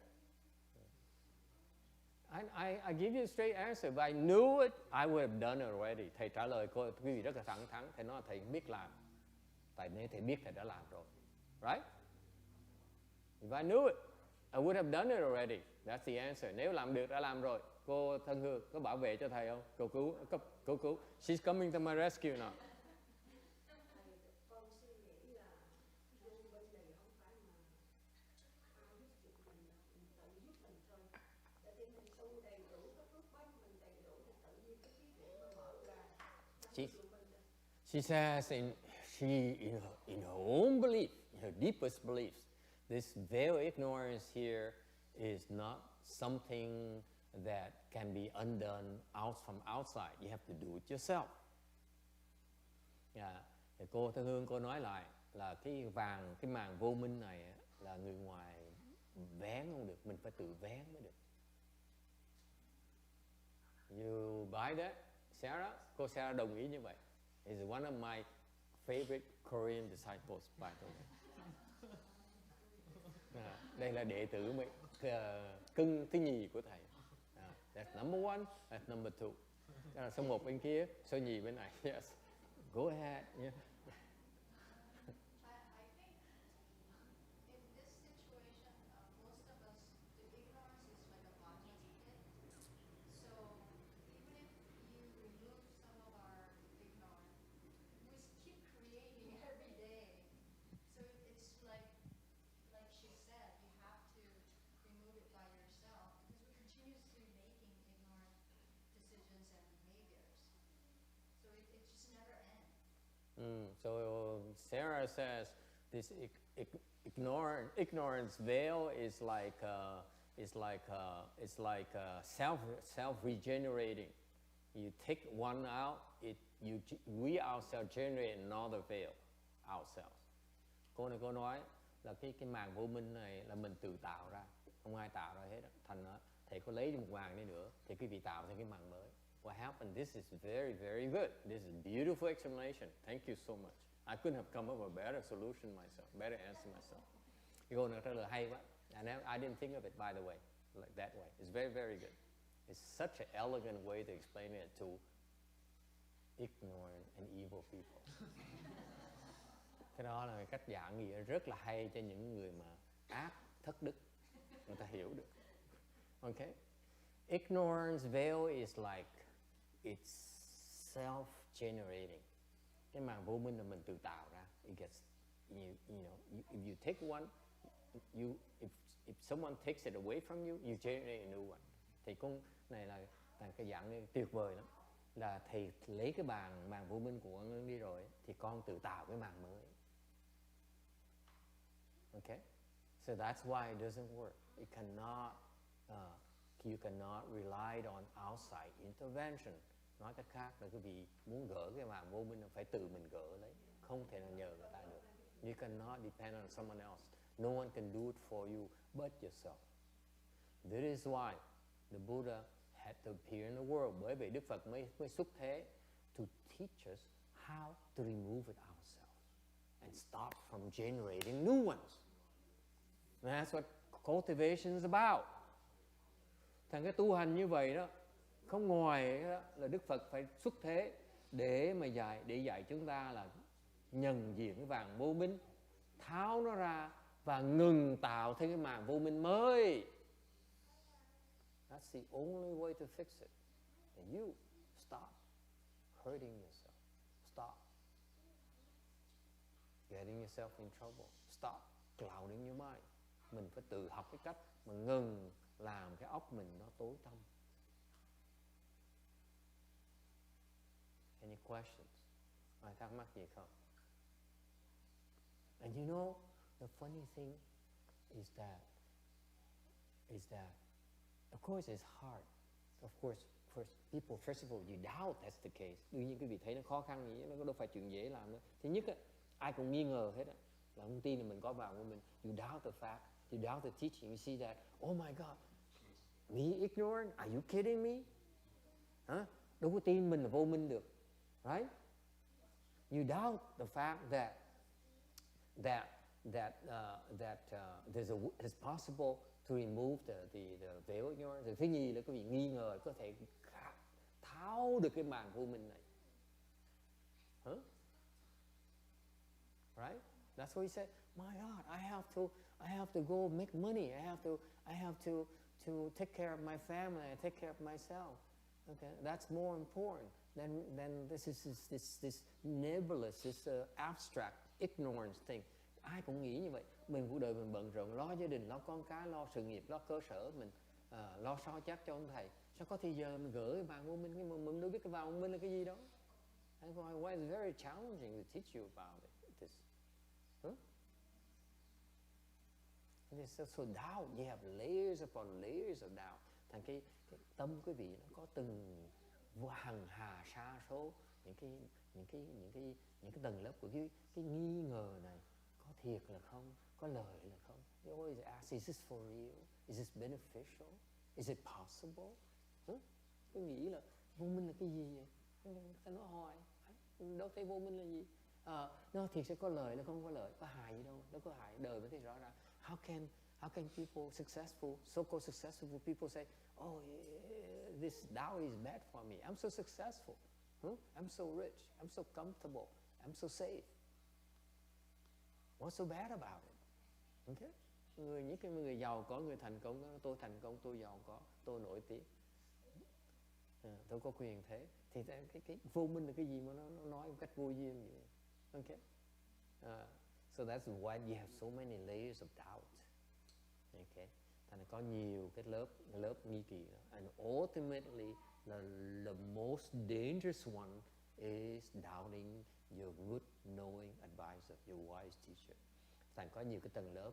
I give you a straight answer. If I knew it, I would have done it already. Thầy trả lời cô quý vị rất là thẳng thắn. Thầy nói là thầy biết làm. Tại nếu thầy biết thầy đã làm rồi. Right? If I knew it, I would have done it already. That's the answer. Nếu làm được đã làm rồi. Cô thân Hương có bảo vệ cho thầy không? Cầu cứu. She's coming to my rescue now. She says in her own belief, in her deepest beliefs, This veil ignorance here is not something that can be undone from outside. You have to do it yourself. Thì cô Thư Hương cô nói lại là cái màn vô minh này là người ngoài vén không được, mình phải tự vén mới được. You buy that, Sarah? Cô Sarah đồng ý như vậy. Is one of my favorite Korean disciples, by the way. Đây là đệ tử cưng thứ nhì của thầy. That's number one, that's number two. Đó là số 1 bên kia, số nhì bên này. Yes. Go ahead. Yeah. So Sarah says this ignorance veil is like self-regenerating. You take one out, we ourselves generate another veil ourselves. Cô nói là cái màn vô minh này là mình tự tạo ra, không ai tạo ra hết. Thành đó, thầy có lấy một màn đi nữa thì quý vị tạo thêm cái màn mới. What happened? This is very, very good. This is a beautiful explanation. Thank you so much. I couldn't have come up with a better solution myself, better answer myself. Câu này rất là hay quá. I didn't think of it, by the way, like that way. It's very, very good. It's such an elegant way to explain it to ignorant and evil people. Cái đó là cách giảng nghĩa rất là hay cho những người mà ác, thất đức. Người ta hiểu được. Okay? Ignorance veil is like it's self-generating. Cái màn vô minh là mình tự tạo ra. It gets, you know, if you take one, if someone takes it away from you, you generate a new one. Thì con này là cái dạng tuyệt vời lắm. Là thầy lấy cái màn vô minh của con đi rồi, thì con tự tạo cái màn mới. Okay? So that's why it doesn't work. It cannot, you cannot rely on outside intervention. Nói cách khác là quý vị muốn gỡ cái màn vô minh là phải tự mình gỡ lấy, không thể nào nhờ người ta được. You cannot depend on someone else. No one can do it for you but yourself. That is why the Buddha had to appear in the world. Bởi vậy Đức Phật mới xuất thế to teach us how to remove it ourselves and stop from generating new ones. And that's what cultivation is about. Thành cái tu hành như vậy đó, không ngoài đó là Đức Phật phải xuất thế để dạy chúng ta là nhận diện cái màn vô minh, tháo nó ra và ngừng tạo thêm cái màn vô minh mới. That's the only way to fix it. And you stop hurting yourself. Stop getting yourself in trouble. Stop clouding your mind. Mình phải tự học cái cách mà ngừng làm cái óc mình nó tối tăm. Any questions? Ai thắc mắc gì không? And you know, the funny thing is that of course it's hard. Of course, first of all, you doubt that's the case. Đương nhiên quý vị thấy nó khó khăn gì, nó đâu phải chuyện dễ làm nữa. Thứ nhất, ai cũng nghi ngờ hết, là không tin là mình có vào của mình. You doubt the fact, you doubt the teaching. You see that, oh my God, me ignorant? Are you kidding me? Hả? Đâu có tin mình là vô minh được. Right? You doubt the fact that it's possible to remove the veil ignorance. Thứ nhì là quý vị nghi ngờ có thể tháo được cái màn vô minh này. Huh? Right? That's what he said. My God, I have to go make money. I have to take care of my family. I take care of myself. Okay, that's more important than this nebulous, this abstract ignorance thing. Ai cũng nghĩ như vậy. Mình cuộc đời mình bận rộn, lo gia đình, lo con cái, lo sự nghiệp, lo cơ sở mình, lo so chắc cho ông thầy. Sao có thì giờ mình gỡ cái vàng của mình đâu biết cái vàng của mình là cái gì đâu. That's why it's very challenging to teach you about it. Huh? So doubt, you have layers upon layers of doubt. Thành cái tâm quý vị nó có từng hằng hà sa số những cái tầng lớp của cái nghi ngờ này, có thiệt là không, có lợi là không. You always ask, is this for real? Is this beneficial? Is it possible? Tôi nghĩ là vô minh là cái gì vậy? Ta nói hoài, đâu thấy vô minh là gì? Nó thiệt sẽ có lợi là không có lợi, có hại gì đâu, đâu có hại. Đời mới thấy rõ ràng. How can people successful, so-called successful people say, oh, this doubt is bad for me. I'm so successful. I'm so rich. I'm so comfortable. I'm so safe. What's so bad about it? Okay? Những cái người giàu có, người thành công, tôi thành công, tôi giàu có, tôi nổi tiếng, tôi có quyền thế. Thì cái vô minh là cái gì mà nó nói một cách vô duyên vậy? Okay? So that's why you have so many layers of doubt. Okay? Thành ra có nhiều cái lớp nghi kỳ đó. And ultimately, the most dangerous one is doubting your good knowing advisor, your wise teacher. Thành có nhiều cái tầng lớp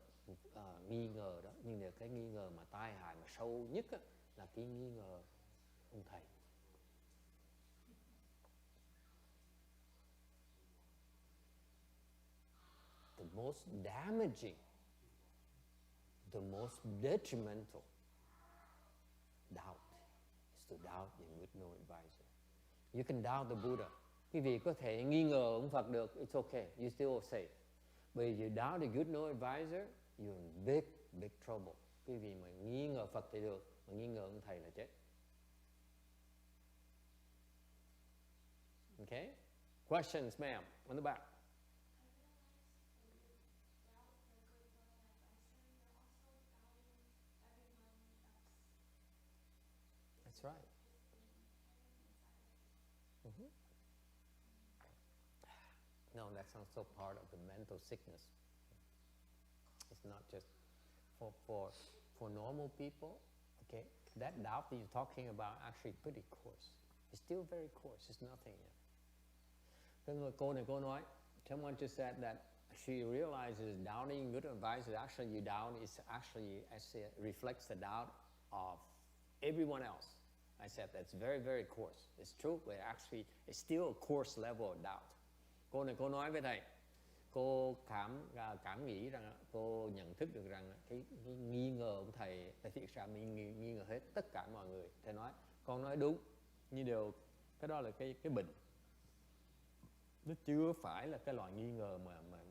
nghi ngờ đó, nhưng mà cái nghi ngờ mà tai hại mà sâu nhất á, là cái nghi ngờ ông thầy. The most damaging, the most detrimental doubt is to doubt the good knowing advisor. You can doubt the Buddha. Quý vị có thể nghi ngờ ông Phật được, it's okay, you still safe. But if you doubt the good knowing advisor, you're in big trouble. Quý vị mà nghi ngờ Phật thì được, mà nghi ngờ ông thầy là chết. Okay? Questions, ma'am, on the back. That's right. Mm-hmm. No, that's also part of the mental sickness. It's not just for normal people. Okay, that doubt that you're talking about actually pretty coarse. It's still very coarse. It's nothing yet. Cái người cô này cô nói, someone just said that she realizes doubting good advice is actually you doubt is actually reflects the doubt of everyone else. I said that's very coarse. It's true, but actually it's still a coarse level of doubt. Cô này cô nói với thầy, cô cảm nghĩ rằng cô nhận thức được rằng cái nghi ngờ ông thầy là thiệt ra mình nghi ngờ hết tất cả mọi người. Thầy nói, con nói đúng, nhưng điều cái đó là cái bệnh. Nó chưa phải là cái loại nghi ngờ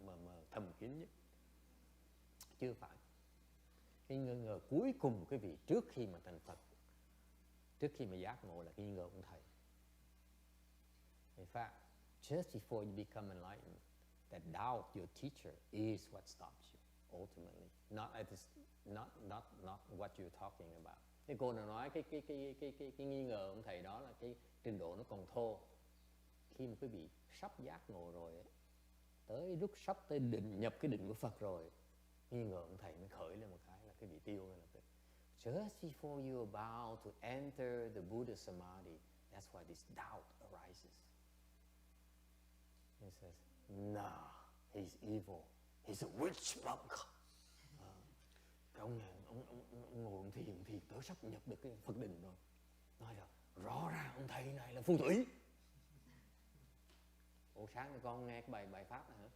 mà thầm kín nhất. Chưa phải. Cái nghi ngờ cuối cùng quý vị trước khi mà thành Phật, trước khi mà giác ngộ là nghi ngờ ông thầy. In fact, just before you become enlightened, that doubt your teacher is what stops you ultimately, not what you're talking about. Cái cô nào nói cái nghi ngờ ông thầy đó là cái trình độ nó còn thô. Khi mà quý vị sắp giác ngộ rồi ấy, tới lúc sắp tới định nhập cái định của Phật rồi, nghi ngờ ông thầy mới khởi lên một cái là quý vị tiêu ngay lập tức. Just before you're about to enter the Buddha Samadhi, that's why this doubt arises. He says, nah, he's evil. He's a witch monk. Ông ngồi thiền thì tới sắp nhập được cái Phật định rồi. Nói rồi, rõ ràng ông thầy này là phù thủy. Ủa sáng nay con nghe cái bài pháp này hả?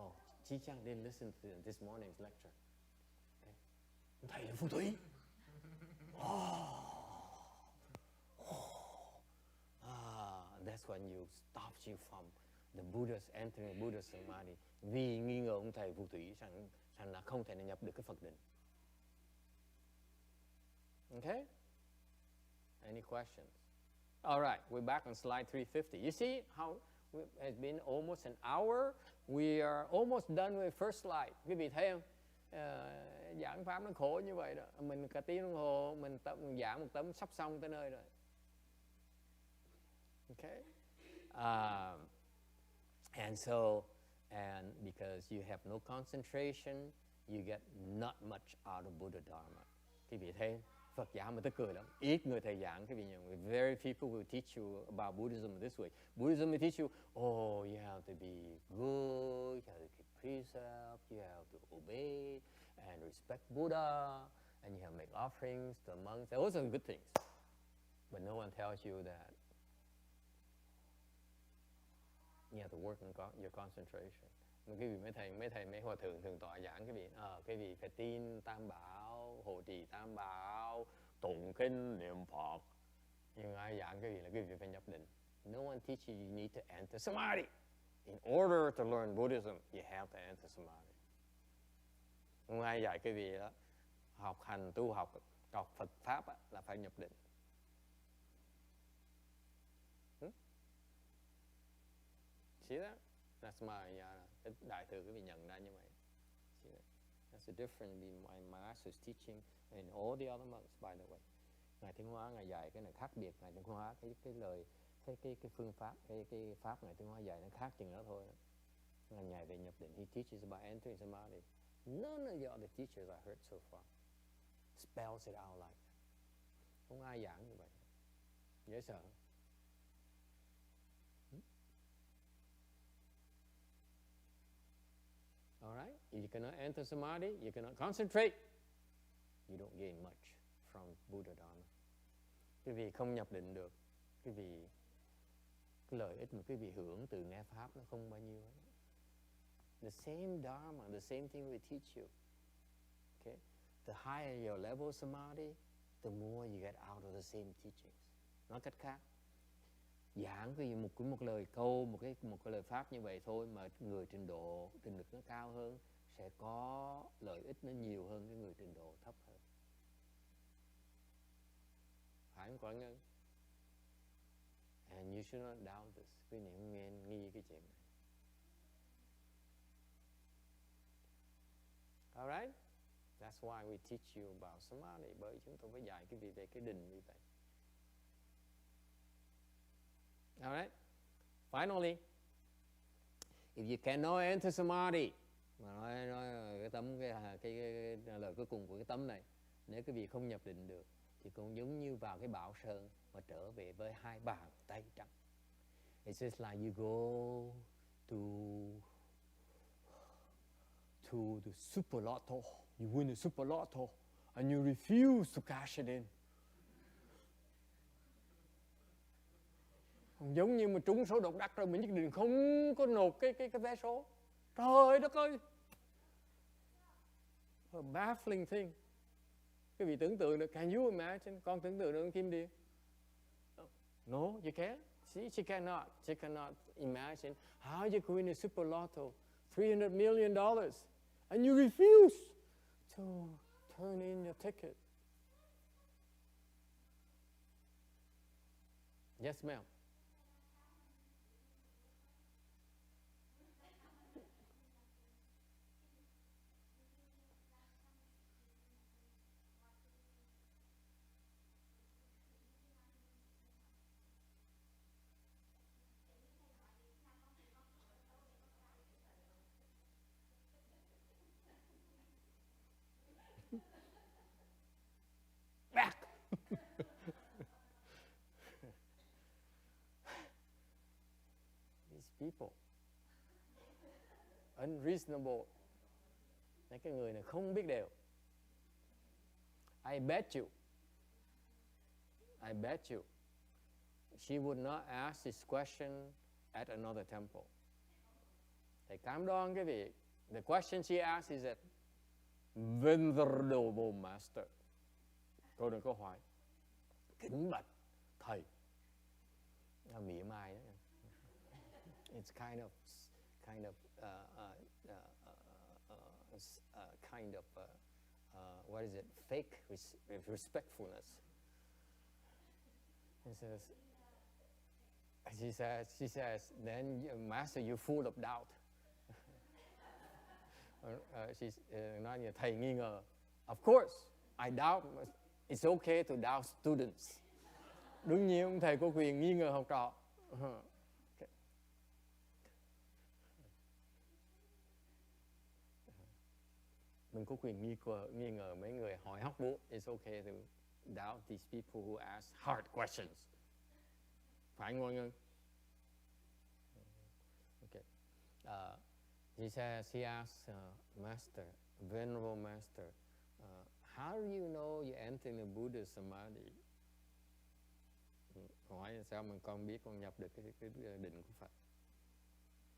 Oh, Chi Chang didn't listen to this morning's lecture. Okay. Ông thầy là phù thủy. That's when you stops you from the Buddha's entering Buddha Samadhi. Vì nghi ngờ ông thầy phù thủy rằng là không thể nào nhập được cái Phật định. Okay? Any questions? All right, we're back on slide 350. You see how it has been almost an hour? We are almost done with first slide. Quý vị thấy không? Giảng pháp nó khổ như vậy đó. Mình cả tiếng đồng hồ, mình giảng một tấm sắp xong tới nơi rồi. Okay? And because you have no concentration, you get not much out of Buddha Dharma. Quý vị thấy Phật giáo mà tức cười lắm. Ít người thầy giảng cái vị nhiều. Very few people will teach you about Buddhism this way. Buddhism will teach you, oh, you have to be good, you have to precepts, you have to obey and respect Buddha, and you have to make offerings to monks. Those are good things. But no one tells you that you have to work on your concentration. Quý vị mấy hòa thượng thường tọa giảng quý vị phải tin Tam Bảo, hộ trì Tam Bảo, tụng kinh niệm Phật. Nhưng ai giảng quý vị phải nhập định. No one teaches you need to enter Samadhi. In order to learn Buddhism, you have to enter Samadhi. Không ai dạy quý vị đó, học hành tu học Phật pháp là phải nhập định. See that? That's my cái đại thừa quý vị nhận ra như vậy. See that? That's the difference between my master's teaching and all the other monks, by the way. Ngài Tiến Hóa Ngài dạy cái này khác biệt. Ngài Tiến Hóa cái lời cái phương pháp cái pháp Ngài Tiến Hóa dạy nó khác chừng đó thôi. Ngài nhảy về nhập định. He teaches about entering Samadhi. None of the other teachers I heard so far spells it out like that. Không ai giảng như vậy. Dễ sợ. Alright? If you cannot enter Samadhi, you cannot concentrate. You don't gain much from Buddha Dharma. Quý vị không nhập định được. Quý vị cái lợi ích mà quý vị hưởng từ nghe pháp nó không bao nhiêu hết. The same Dharma, the same thing we teach you. Okay? The higher your level of Samadhi, the more you get out of the same teachings. Nói cách khác, giảng quý vị một lời câu, một cái lời pháp như vậy thôi mà người trình độ trình lực nó cao hơn sẽ có lợi ích nó nhiều hơn cái người trình độ thấp hơn. Phải không Quảng Ngân? And you should not doubt this. Quý vị không nghe nghi cái chuyện này. Alright? That's why we teach you about Samadhi. Bởi chúng tôi phải dạy quý vị về cái định như vậy. Alright? Finally, if you cannot enter Samadhi, mà nói cái tấm cái lời cuối cùng của cái tấm này, nếu quý vị không nhập định được thì cũng giống như vào cái bão sơn mà trở về với hai bàn tay trắng. It's just like you go to the super lotto, you win the super lotto, and you refuse to cash it in. Giống như mà trúng số độc đắc rồi mình nhất định không có nộp cái vé số. Trời đất ơi! A baffling thing. Quý vị tưởng tượng được, can you imagine? Con tưởng tượng được Kim Điền? No, you can't. She cannot imagine how you could win a super lotto, $300 million, and you refuse to turn in your ticket. Yes, ma'am. Back. These people unreasonable. Mấy cái người này không biết điều. I bet you she would not ask this question at another temple. Thầy cam đoan cái vị. The question she asked is that Venerable Master. Câu hỏi kính bạch thầy. Mỉa mai đó. It's kind of what is it? Fake respectfulness. She says, then Master, you're full of doubt. Nói như thầy nghi ngờ. Of course, I doubt. It's okay to doubt students. Đương nhiên ông thầy có quyền nghi ngờ học trò. Okay. Mình có quyền nghi ngờ mấy người hỏi hóc búa. It's okay to doubt these people who ask hard questions. Phải không Ngân? Okay. She asked Master, Venerable Master, how do you know you enter the Buddha Samadhi? Hỏi sao mà con biết con nhập được cái định của Phật?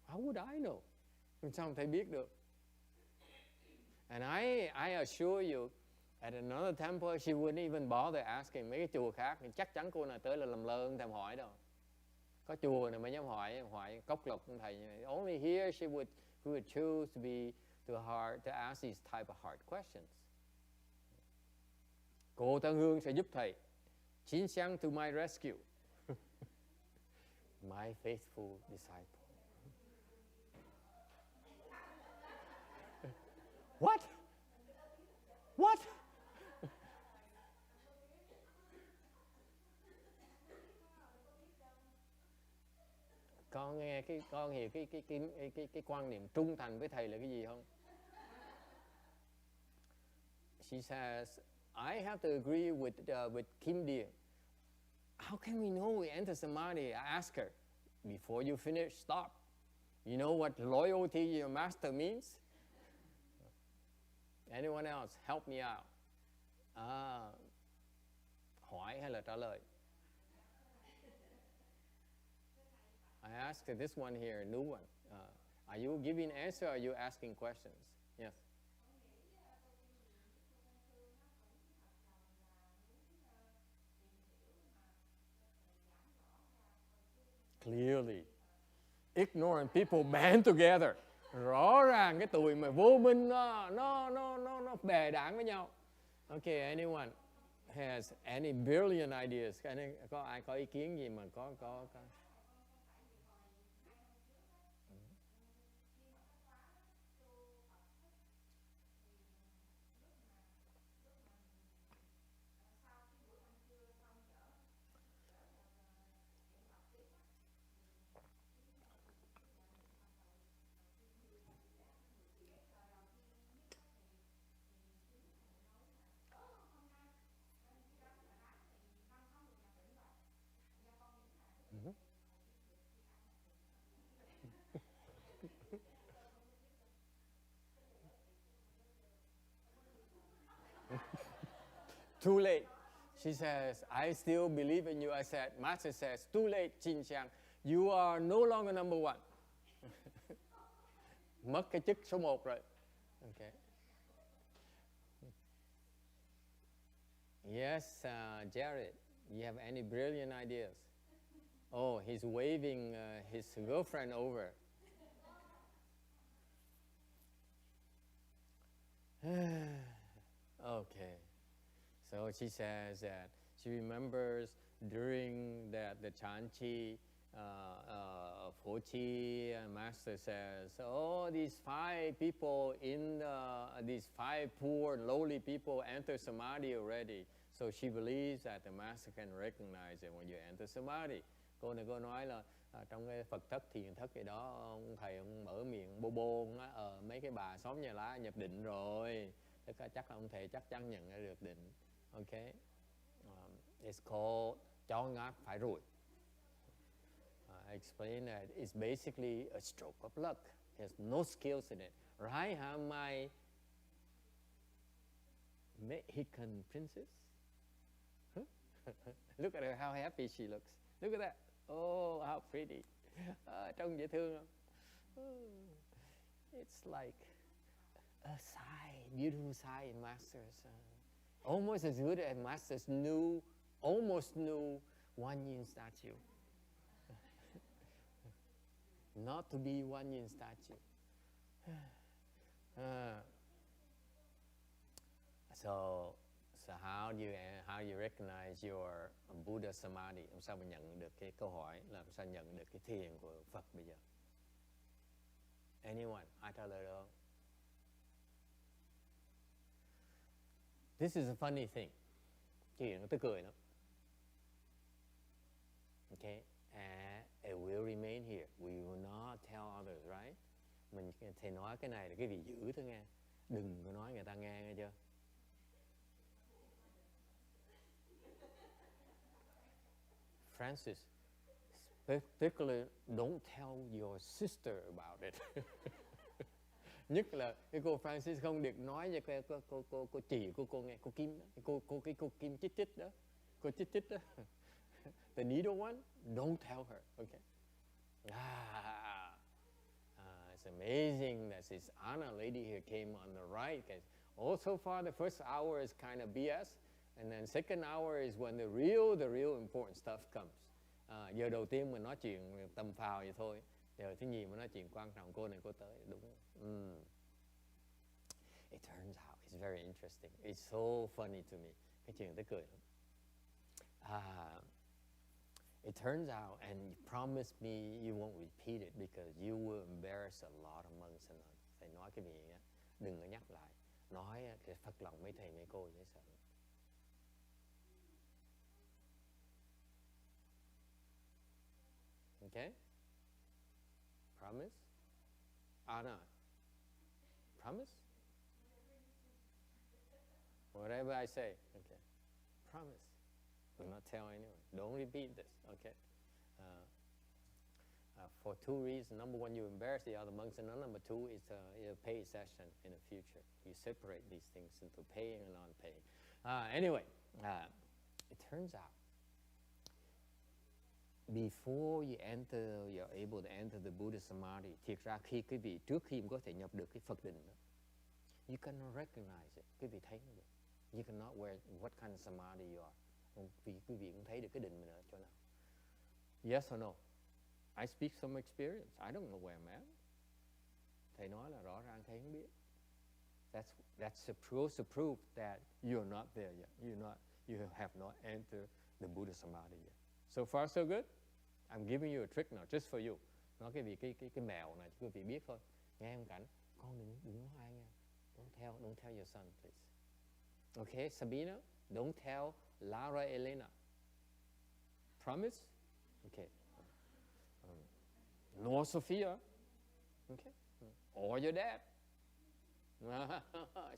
How would I know? Sao không thể biết được? And I assure you, at another temple, she wouldn't even bother asking. Mấy cái chùa khác, chắc chắn cô nào tới là làm lơ, không thèm hỏi đâu. Có chùa này mới dám hỏi cốc lục của thầy. Only here she would choose to ask these type of hard questions. Cô Tăng Hương sẽ giúp thầy. Chín Xiang to my rescue. My faithful disciple. What? What? Con nghe con hiểu cái quan niệm trung thành với thầy là cái gì không? She says, I have to agree with Kim Deer. How can we know we enter Samadhi? I ask her, before you finish, stop. You know what loyalty to your master means? Anyone else, help me out. Hỏi hay là trả lời? I asked this one here, a new one. Are you giving answer or are you asking questions? Yes. Clearly, ignorant people band together. Rõ ràng cái tụi mà vô minh nó bè đảng với nhau. Okay, anyone has any brilliant ideas? Có ai có ý kiến gì mà có. Too late. She says, I still believe in you. I said, Master says, too late, Jin Xiang. You are no longer number one. Mất cái chức số 1 rồi. Okay. Yes, Jared, you have any brilliant ideas? Oh, he's waving his girlfriend over. Okay. So she says that she remembers during the Chanchi, Fochi, Master says, oh, these 5 people these 5 poor, lowly people enter Samadhi already. So she believes that the Master can recognize it when you enter Samadhi. Cô này cô nói là trong cái Phật thất, thiền thất gì đó, ông thầy ông mở miệng bô mấy cái bà xóm nhà lá nhập định rồi. Tức là chắc là ông thầy chắc chắn nhận ra được định. Okay, it's called chó ngáp phải ruồi. I explained that it's basically a stroke of luck. There's no skills in it. Right, my Mexican princess? Huh? Look at her, how happy she looks. Look at that. Oh, how pretty. Trông dễ thương không? It's like a sigh, beautiful sigh in Master's. Almost as good as Master's almost new One Yin statue. Not to be One Yin statue. So how do you recognize your Buddha Samadhi? Làm sao mà nhận được cái câu hỏi, làm sao nhận được cái thiền của Phật bây giờ? Anyone? Ai trả lời được? This is a funny thing. Chuyện nó tức cười lắm. Okay, it will remain here. We will not tell others, right? Thầy nói cái này là cái gì giữ thôi nghe. Đừng có nói người ta nghe chưa? Francis, particularly don't tell your sister about it. Nhất là cái cô Francis không được nói cho cô chị của cô nghe, cô Kim đó, cô Kim chích chích đó, cô chích chích đó. The needle one, don't tell her, okay? It's amazing that this Anna lady here came on the right. All so far, the first hour is kind of BS, and then second hour is when the real important stuff comes. Giờ đầu tiên mình nói chuyện tầm phào vậy thôi. Giờ thứ nhì mình nói chuyện quan trọng, cô này cô tới, đúng không? It turns out it's very interesting. It's so funny to me. Cái chuyện tới cười lắm. It turns out, and you promise me you won't repeat it because you will embarrass a lot of monks and nuns. Thầy nói cái gì á, đừng có nhắc lại. Nói cái phật lòng mấy thầy mấy cô dễ sợ. Okay? Promise? No. Promise? Whatever I say. Okay. Promise. Do not tell anyone. Don't repeat this. Okay? For two reasons. Number one, you embarrass the other monks, and number two, it's a paid session in the future. You separate these things into paying and non-paying. Anyway, it turns out, before you're able to enter the Buddha Samadhi, thiệt ra trước khi có thể nhập được cái Phật định đó, you cannot recognize it. Quý vị thấy nó được. You cannot what kind of Samadhi you are. Vì quý vị cũng thấy được cái định mình ở chỗ nào. Yes or no? I speak some experience. I don't know where I'm at. Thầy nói là rõ ràng thầy không biết. That's supposed to prove that you're not there yet. You have not entered the Buddha Samadhi yet. So far, so good. I'm giving you a trick now, just for you. Nói cái mèo này, quý vị biết thôi. Nghe không Cảnh? Con đừng nói ai nghe. Don't tell your son, please. Okay, Sabina, don't tell Lara Elena. Promise? Okay. Nor Sophia. Okay. Or your dad.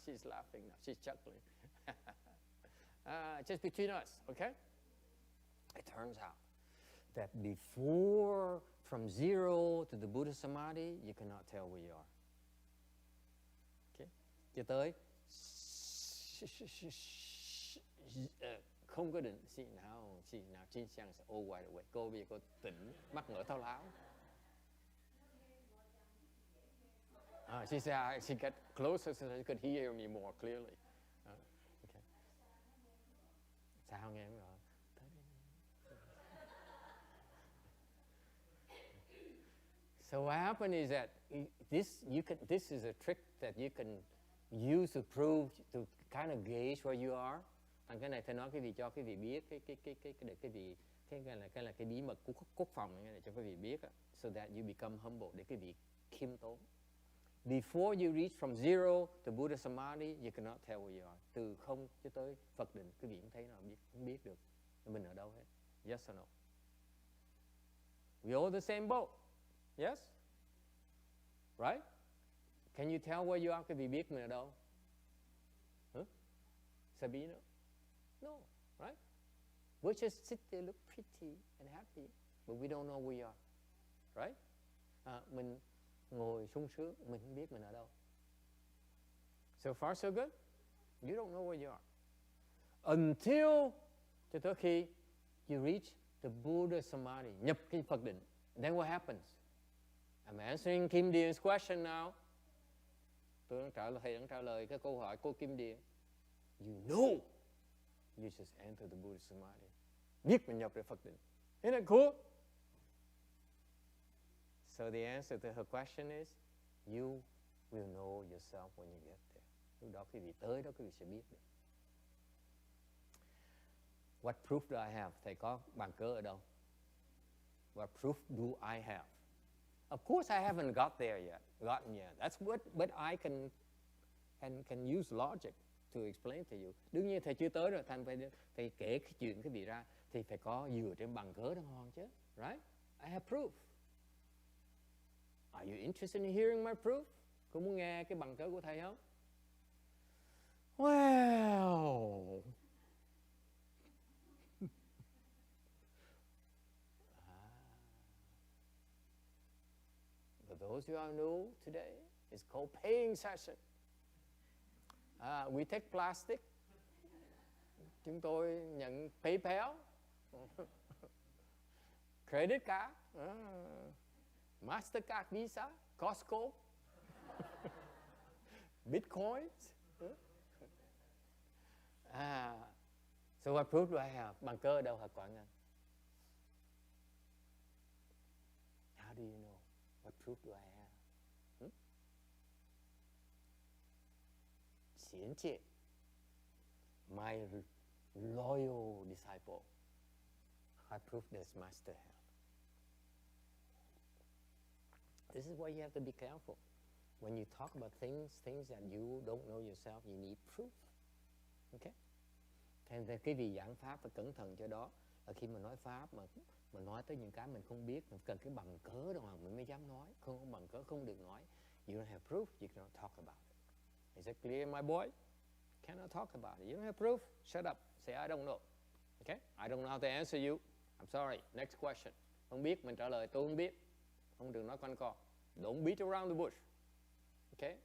She's laughing now. She's chuckling. Just between us, okay? It turns out that before, from zero to the Buddha Samadhi, you cannot tell where you are. Okay? Cho tới không có định. See now, Jin Xiang sẽ all wide awake. Cô bây giờ cô tỉnh, mắt mở thao láo. She said she got closer so she could hear me more clearly. Okay. Sao nghe em rồi? So what happened is that this is a trick that you can use to prove, to kind of gauge where you are. Cái này thầy nói cái gì cho quý vị biết cái bí mật của quốc phòng này để cho quý vị biết, so that you become humble, để quý vị khiêm tốn. Before you reach from zero to Buddha Samadhi, you cannot tell where you are. Từ không cho tới Phật định, quý vị không thấy nào, không biết được mình ở đâu hết. Yes or no? We all the same boat. Yes? Right? Can you tell where you are? Quý vị biết mình ở đâu? Sabina? No, right? We just sit there, look pretty and happy, but we don't know where we are. Right? Mình ngồi sung sướng, mình không biết mình ở đâu. So far, so good? You don't know where you are. Until, cho tới khi you reach the Buddha Samadhi, nhập cái Phật định. Then what happens? I'm answering Kim Điền question now. Thầy đang trả lời cái câu hỏi cô Kim Điền. You know you just enter the Buddha Samadhi. Biết mình nhập được Phật định. Isn't that cool? So the answer to her question is, you will know yourself when you get there. Lúc đó quý vị tới đó quý vị sẽ biết được. What proof do I have? Thầy có bằng cớ ở đâu? What proof do I have? Of course I haven't gotten yet. That's what, but I can use logic to explain to you. Đương nhiên thầy chưa tới rồi, thành phải kể cái chuyện cái gì ra thì phải có dựa trên bằng cớ đàng hoàng chứ, right? I have proof. Are you interested in hearing my proof? Có muốn nghe cái bằng cớ của thầy không? Well, for those who are new today, It's called paying session. We take plastic. Chúng tôi nhận PayPal, credit card, Mastercard, Visa, Costco, Bitcoins. So what proof do I have? Bằng cớ ở đâu hả Quảng Ngân? How do you know? What proof do I have? Xiển trị, my loyal disciple. What proof does Master have? This is why you have to be careful. When you talk about things that you don't know yourself, you need proof. Okay? Thế cái vị giảng pháp phải cẩn thận cho đó. Là khi mà nói pháp mà nói tới những cái mình không biết, mình cần cái bằng cớ đâu mà mình mới dám nói. Không có bằng cớ không được nói. You don't have proof, you cannot talk about it. Is it clear, my boy? Cannot talk about it. You don't have proof? Shut up. Say I don't know. Okay? I don't know how to answer you. I'm sorry. Next question. Không biết, mình trả lời tôi không biết. Không được nói quanh co. Don't beat around the bush. Okay?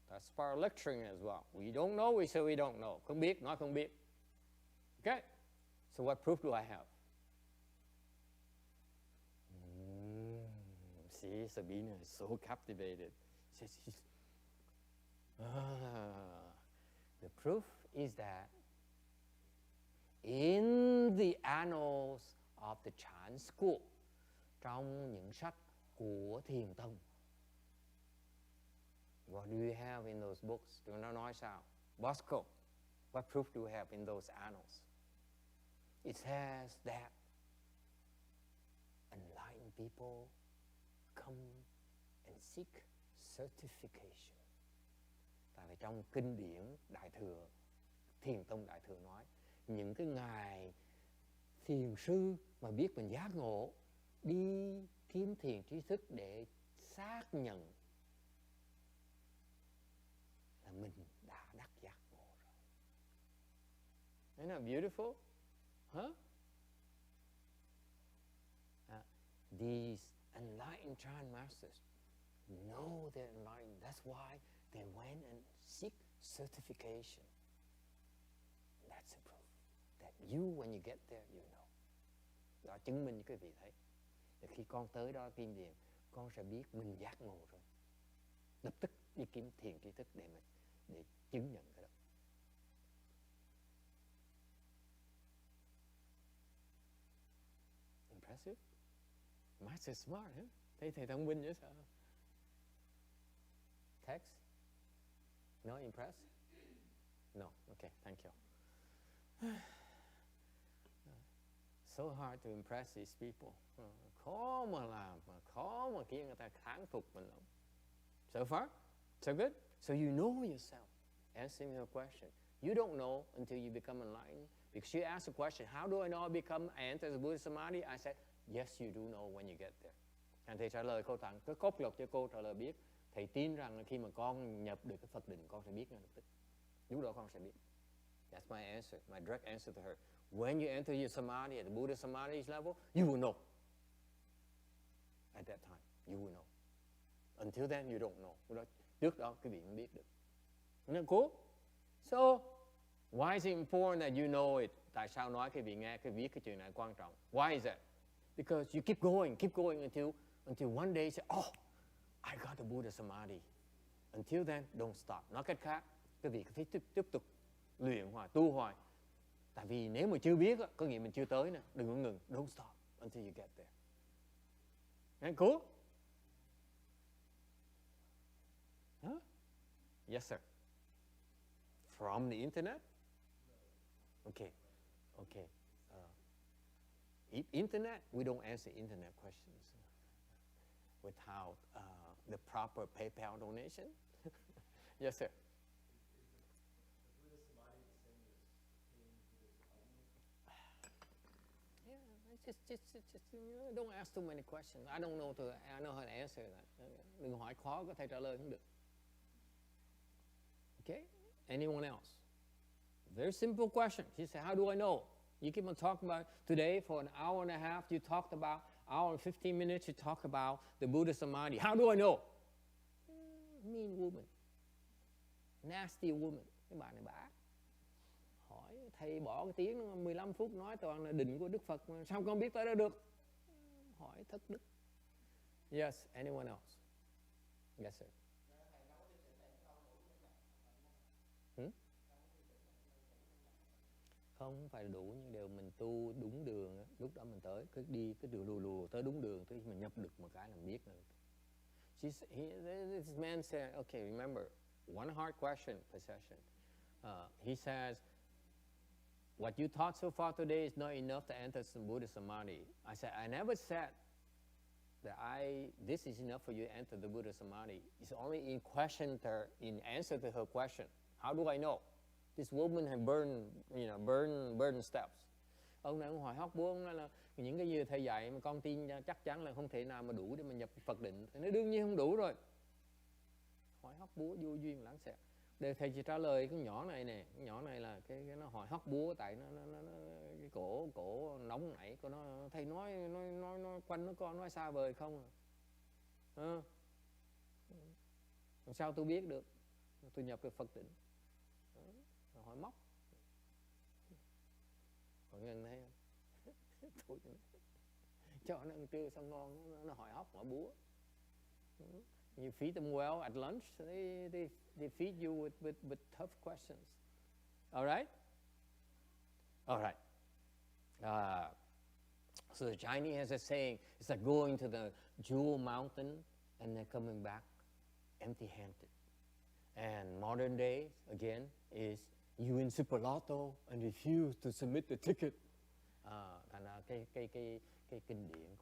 That's part of lecturing as well. We don't know, we say we don't know. Không biết, nói không biết. Okay? So what proof do I have? See, Sabina is so captivated. The proof is that in the annals of the Chan school, trong những sách của Thiền tông, what do you have in those books? Do not nói sao? Bosco, what proof do you have in those annals? It says that enlightened people come and seek certification. Tại vì trong kinh điển Đại Thừa, Thiền tông Đại Thừa nói, những cái ngài thiền sư mà biết mình giác ngộ đi kiếm thiền trí thức để xác nhận là mình đã đắc giác ngộ rồi. Isn't that beautiful? Huh? These enlightened Chan masters know they're enlightened. That's why they went and seek certification. That's a proof that you, when you get there, you know. Đó chứng minh cho quý vị thấy. Thì khi con tới đó kim điền, con sẽ biết mình giác ngộ rồi. Lập tức đi kiếm thiền tri thức để chứng nhận cái đó. Impressive. Master smart, huh? Thấy thầy thông minh dễ sợ. Text? No impress? No, okay, thank you. So hard to impress these people. Khó mà làm, khó mà khiến người ta kháng phục mình lắm. So far, so good. So you know yourself. Answering your question. You don't know until you become enlightened. Because you ask the question, how do I know I become, I enter the Buddha Samadhi? I said, yes, you do know when you get there. And thầy trả lời câu thẳng, cái cốt lục cho cô trả lời biết. Thầy tin rằng là khi mà con nhập được cái Phật định, con sẽ biết ngay lập tức. Lúc đó con sẽ biết. That's my answer, my direct answer to her. When you enter your Samadhi, at the Buddha Samadhi level, you will know. At that time, you will know. Until then, you don't know. Trước đó, quý vị không biết được. Isn't that cool? So, why is it important that you know it? Tại sao nói quý vị nghe, quý vị biết cái chuyện này quan trọng? Why is that? Because you keep going until one day you say, oh, I got the Buddha Samadhi. Until then, don't stop. Nói cách khác, quý vị phải tiếp tục luyện hoài, tu hoài. Tại vì nếu mà chưa biết, có nghĩa mình chưa tới nè. Đừng có ngừng. Don't stop until you get there. Isn't cool? Huh? Yes, sir. From the internet? Okay. Internet, we don't answer internet questions without the proper PayPal donation. Yes, sir. Just don't ask too many questions. I know how to answer that. Đừng hỏi khó, có thể trả lời không được. Okay? Anyone else? Very simple question. He said, how do I know? You keep on talking about today for an hour and a half. You talked about hour and 15 minutes. You talk about the Buddha Samadhi. How do I know? mean woman, nasty woman. Cái bà này bà ác. Hỏi thầy bỏ cái tiếng 15 phút nói toàn là định của Đức Phật mà sao con biết tới đó được? Hỏi thất đức. Yes, anyone else? Yes, sir. Không phải đủ những điều mình tu đúng đường á, lúc đó mình tới cứ đi cái đường lù lù tới đúng đường, tới mình nhập được một cái là biết rồi. This man said, okay, remember, one hard question per session. He says, what you taught so far today is not enough to enter some Buddha Samadhi. I said, I never said that this is enough for you to enter the Buddha Samadhi. It's only in answer to her question. How do I know? This woman had burned steps. Ông này ông hỏi hóc búa, ông nói là những cái gì thầy dạy mà con tin chắc chắn là không thể nào mà đủ để mà nhập Phật định. Thì nó đương nhiên không đủ rồi. Hỏi hóc búa vô duyên lãng xẹt. Để thầy chỉ trả lời cái nhỏ này nè, cái nhỏ này là cái nó hỏi hóc búa tại nó cái cổ nóng nảy của nó, thầy nói quanh nó con nói xa vời không à. Sao tôi biết được? Tôi nhập cái Phật định. Hỏi móc. Mọi người thấy không? Cho nó ăn trưa xong ngon, nó hỏi hóc, hỏi búa. You feed them well at lunch, they feed you with tough questions. All right? All right. So the Chinese has a saying, it's like going to the Jewel Mountain and then coming back empty-handed. And modern day, again, is you win Super Lotto and refuse to submit the ticket. Thành ra cái kinh điển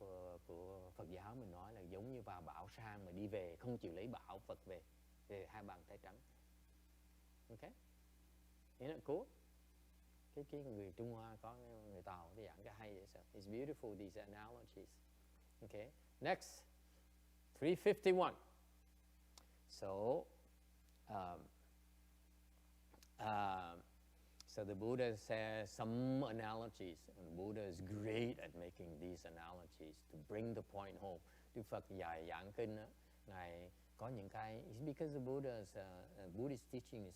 của Phật giáo mình nói là giống như vào bão sang mà đi về không chịu lấy bão Phật về hai bàn tay trắng. Okay? Isn't it cool? Cái người Trung Hoa có người Tàu thì giảng cái hay vậy sao? It's beautiful, these analogies. Okay? Next, 351. So the Buddha says some analogies, and Buddha is great at making these analogies to bring the point home. Đức Phật dạy giảng kinh á, Ngài có những cái, because the Buddhist teaching is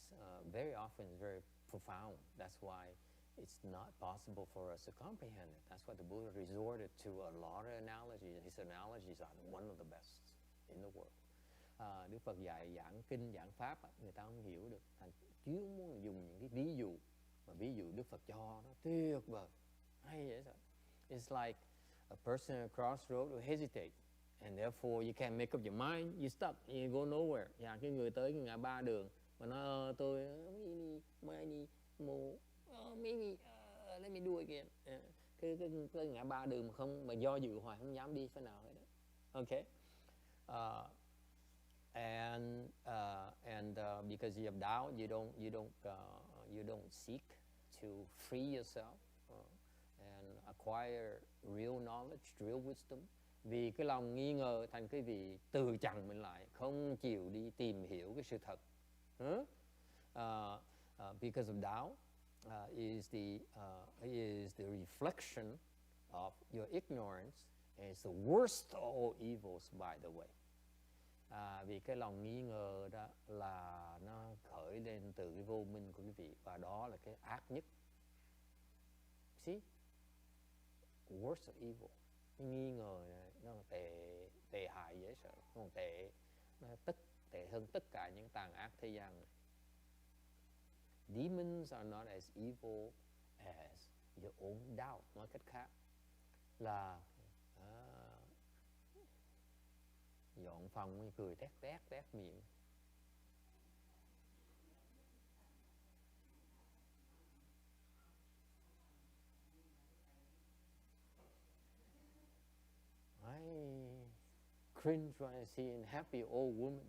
very often very profound. That's why it's not possible for us to comprehend it. That's why the Buddha resorted to a lot of analogies. His analogies are one of the best in the world. Đức Phật dạy giảng kinh, giảng pháp, người ta không hiểu được. Thành Chúa muốn dùng những cái ví dụ, mà ví dụ Đức Phật cho nó tuyệt vời, hay vậy sao? It's like a person at a crossroad who hesitate, and therefore you can't make up your mind, you stuck, you go nowhere. Dạ, cái người tới cái ngã ba đường, mà nó tôi maybe let me do again. Cái ngã ba đường mà không, mà do dự hoài không dám đi phải nào hết đó. Okay. Because you have doubt, you don't seek to free yourself and acquire real knowledge, real wisdom. Vì cái lòng nghi ngờ thành cái vị từ chặn mình lại, không chịu đi tìm hiểu cái sự thật. Because of doubt is the reflection of your ignorance, and it's the worst of all evils, by the way. Vì cái lòng nghi ngờ đó là nó khởi lên từ cái vô minh của quý vị, và đó là cái ác nhất. See? Worst of evil. Cái nghi ngờ này nó tệ hại dễ sợ, nó tệ hơn tất cả những tàn ác thế gian này. Demons are not as evil as your own doubt. Nói cách khác là dọn phòng cười tét miệng. I cringe when I see a happy old woman.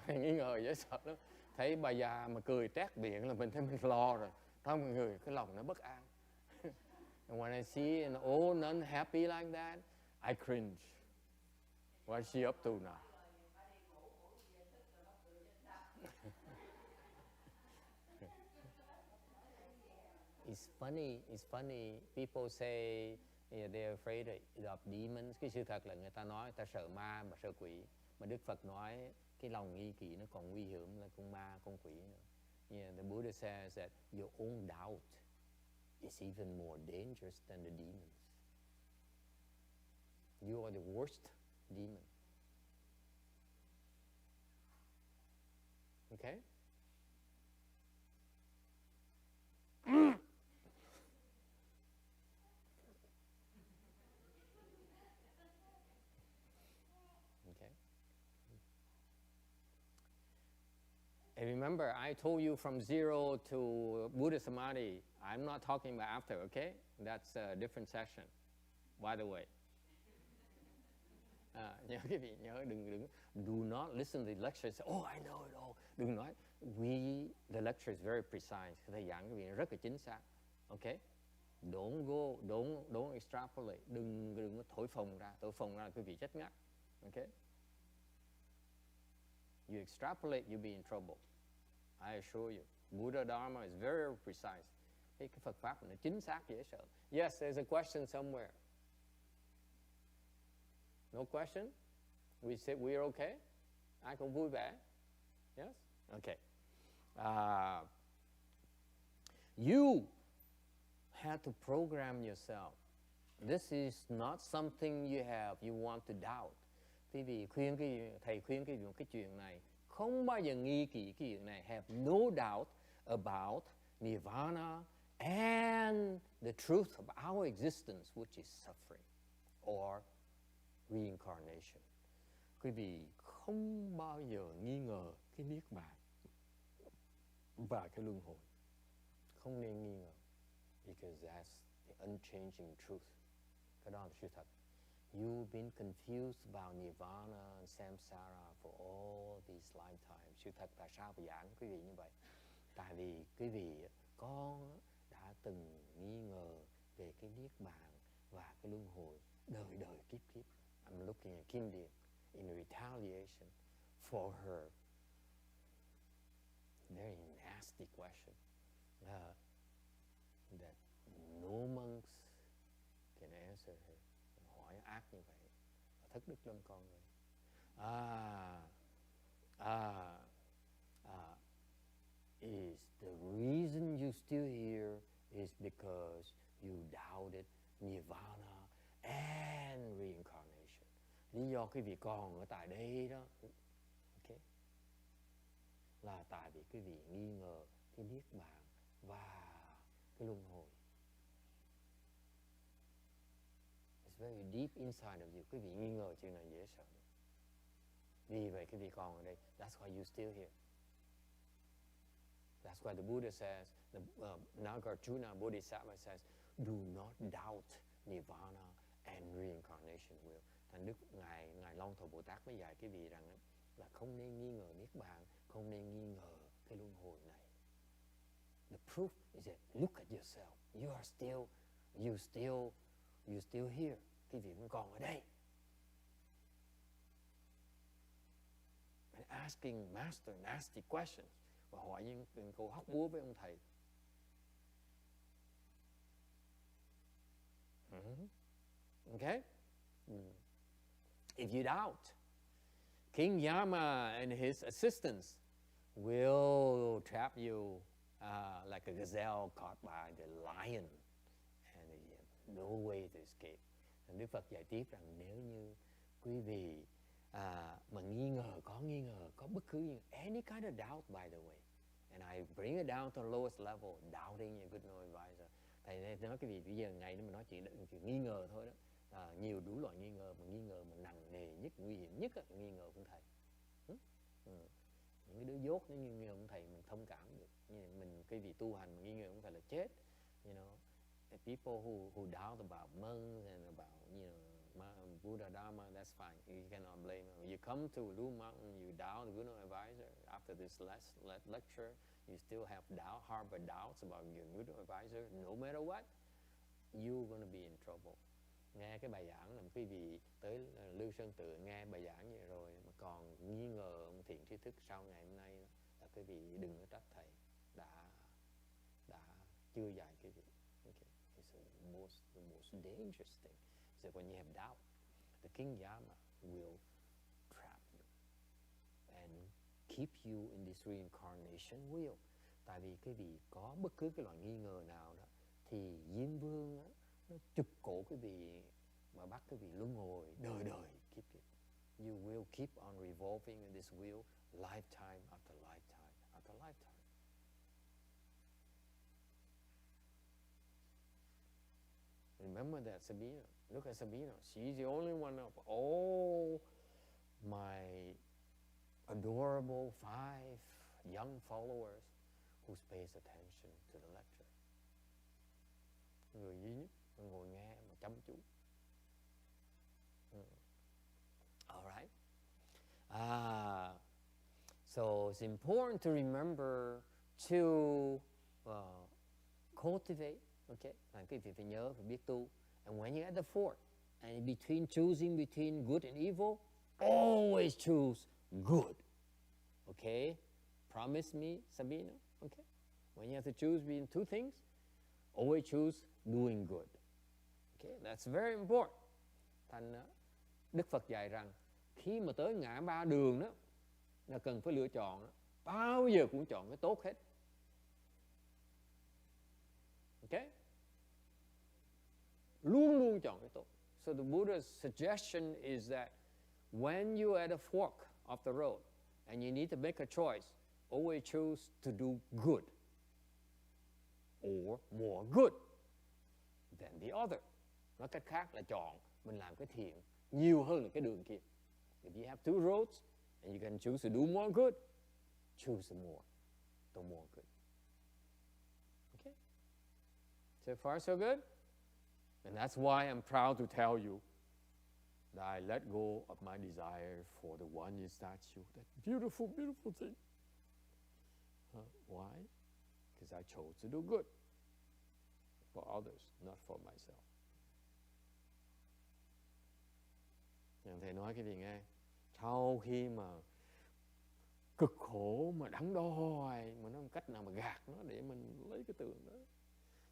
Nghi ngờ dễ sợ lắm. Thấy bà già mà cười trét miệng là mình thấy mình lo rồi. Đó mọi người, cái lòng nó bất an. And when I see an old nun happy like that, I cringe. What's she up to now? It's funny. People say they're afraid of demons. Cái sự thật là người ta nói người ta sợ ma mà sợ quỷ. Mà Đức Phật nói cái lòng nghi kỵ nó còn nguy hiểm là con ma, con quỷ nữa. The Buddha says that your own doubt is even more dangerous than the demons. You are the worst demon. Okay? And remember, I told you from 0 to Buddha Samadhi. I'm not talking about after, okay? That's a different session, by the way. Nhớ quý vị, đừng do not listen to the lecture and say, oh, I know it all. Đừng nói, the lecture is very precise. Thầy giảng quý vị rất là chính xác, okay? Don't extrapolate. Đừng có thổi phồng ra là quý vị chết ngắt, okay? You extrapolate, you'll be in trouble. I assure you. Buddha Dharma is very precise. Cái Phật Pháp nó chính xác dễ sợ. Yes, there's a question somewhere. No question? We said we're okay? Ai cũng vui vẻ? Yes? Okay. You have to program yourself. This is not something you want to doubt. Quý vị thầy khuyên cái chuyện này không bao giờ nghi kỵ cái chuyện này. Have no doubt about nirvana and the truth of our existence, which is suffering or reincarnation. Quý vị không bao giờ nghi ngờ cái niết bàn và cái luân hồi. Không nên nghi ngờ, because that's the unchanging truth. Cái đó là sự thật. You've been confused about nirvana and samsara for all these lifetimes. Sự thật tại sao phải giảng quý vị như vậy? Tại vì quý vị con đã từng nghi ngờ về cái niết bàn và cái luân hồi đời đời kiếp kiếp. I'm looking at Kindy in retaliation for her very nasty question that no monks can answer her. Hỏi ác như vậy, thất đức lắm con ơi. Is the reason you still here is because you doubted nirvana and reincarnation. Lý do quý vị còn ở tại đây đó, okay, là tại vì quý vị nghi ngờ cái niết bàn và cái luân hồi. It's very deep inside of you. Quý vị nghi ngờ chuyện này dễ sợ. Vì vậy quý vị còn ở đây. That's why you still here. That's why the Buddha says, Nagarjuna Bodhisattva says, do not doubt nirvana and reincarnation will. Thành Đức Ngài Long Thọ Bồ Tát mới dạy quý vị rằng là không nên nghi ngờ niết bàn, không nên nghi ngờ cái luân hồi này. The proof is that look at yourself. You still here. Quý vị vẫn còn ở đây. And asking master nasty questions. Và hỏi những câu hóc búa với ông thầy. Okay? If you doubt, King Yama and his assistants will trap you like a gazelle caught by the lion. And you have no way to escape. Đức Phật giải tiếp rằng nếu như quý vị mà nghi ngờ, có bất cứ any kind of doubt, by the way, and I bring it down to the lowest level, doubting your good no advisor. Thầy nói cái gì bây giờ ngày nữa mình nói chuyện nghi ngờ thôi đó. Nhiều đủ loại nghi ngờ mà nặng nề nhất, nguy hiểm nhất là nghi ngờ của thầy. Những cái đứa dốt nó nghi ngờ của thầy mình thông cảm được. Nhưng mình quý vị tu hành mà nghi ngờ của thầy là chết. You know, people who doubt about monks and about, you know, Buddha Dharma, that's fine. You cannot blame them. You come to Blue Mountain, you doubt the good no advisor. After this lecture, you still have harbor doubts about your good no advisor. No matter what, you're going to be in trouble. Nghe cái bài giảng làm quý vị tới Lưu Sơn Tự nghe bài giảng vậy rồi mà còn nghi ngờ ông thiện tri thức sau ngày hôm nay là quý vị đừng có trách thầy đã chưa dạy quý vị. Okay. It's the most dangerous thing. So when you have doubt, the king Yama will trap you and keep you in this reincarnation wheel. Tại vì quý vị có bất cứ cái loại nghi ngờ nào đó thì Diêm Vương đó, nó chụp cổ quý vị mà bắt quý vị luân hồi đời đời kiếp kiếp. You will keep on revolving in this wheel lifetime after lifetime after lifetime. Remember that Sabina. Look at Sabina. She's the only one of all my adorable 5 young followers who pays attention to the lecture. Người duy nhất ngồi nghe mà chăm chú. All right. So it's important to remember to cultivate. Okay, quý vị phải nhớ, phải biết tu. And when you're at the fort, and choosing between good and evil, always choose good. Okay, promise me, Sabina. Okay, when you have to choose between 2 things, always choose doing good. Okay, that's very important. Thành Đức Phật dạy rằng khi mà tới ngã ba đường đó, là cần phải lựa chọn đó, bao giờ cũng chọn cái tốt hết. Okay? Luôn luôn chọn cái tốt. So the Buddha's suggestion is that when you're at a fork of the road and you need to make a choice, always choose to do good or more good than the other. Nói cách khác là chọn mình làm cái thiện nhiều hơn là cái đường kia. If you have 2 roads and you can choose to do more good, choose the more good. Okay? So far so good? And that's why I'm proud to tell you that I let go of my desire for the one-year statue, that beautiful, beautiful thing. Why? Because I chose to do good for others, not for myself. Thầy nói cái gì nghe? Sau khi mà cực khổ mà đắn đo hoài mà nó không cách nào mà gạt nó để mình lấy cái tượng đó,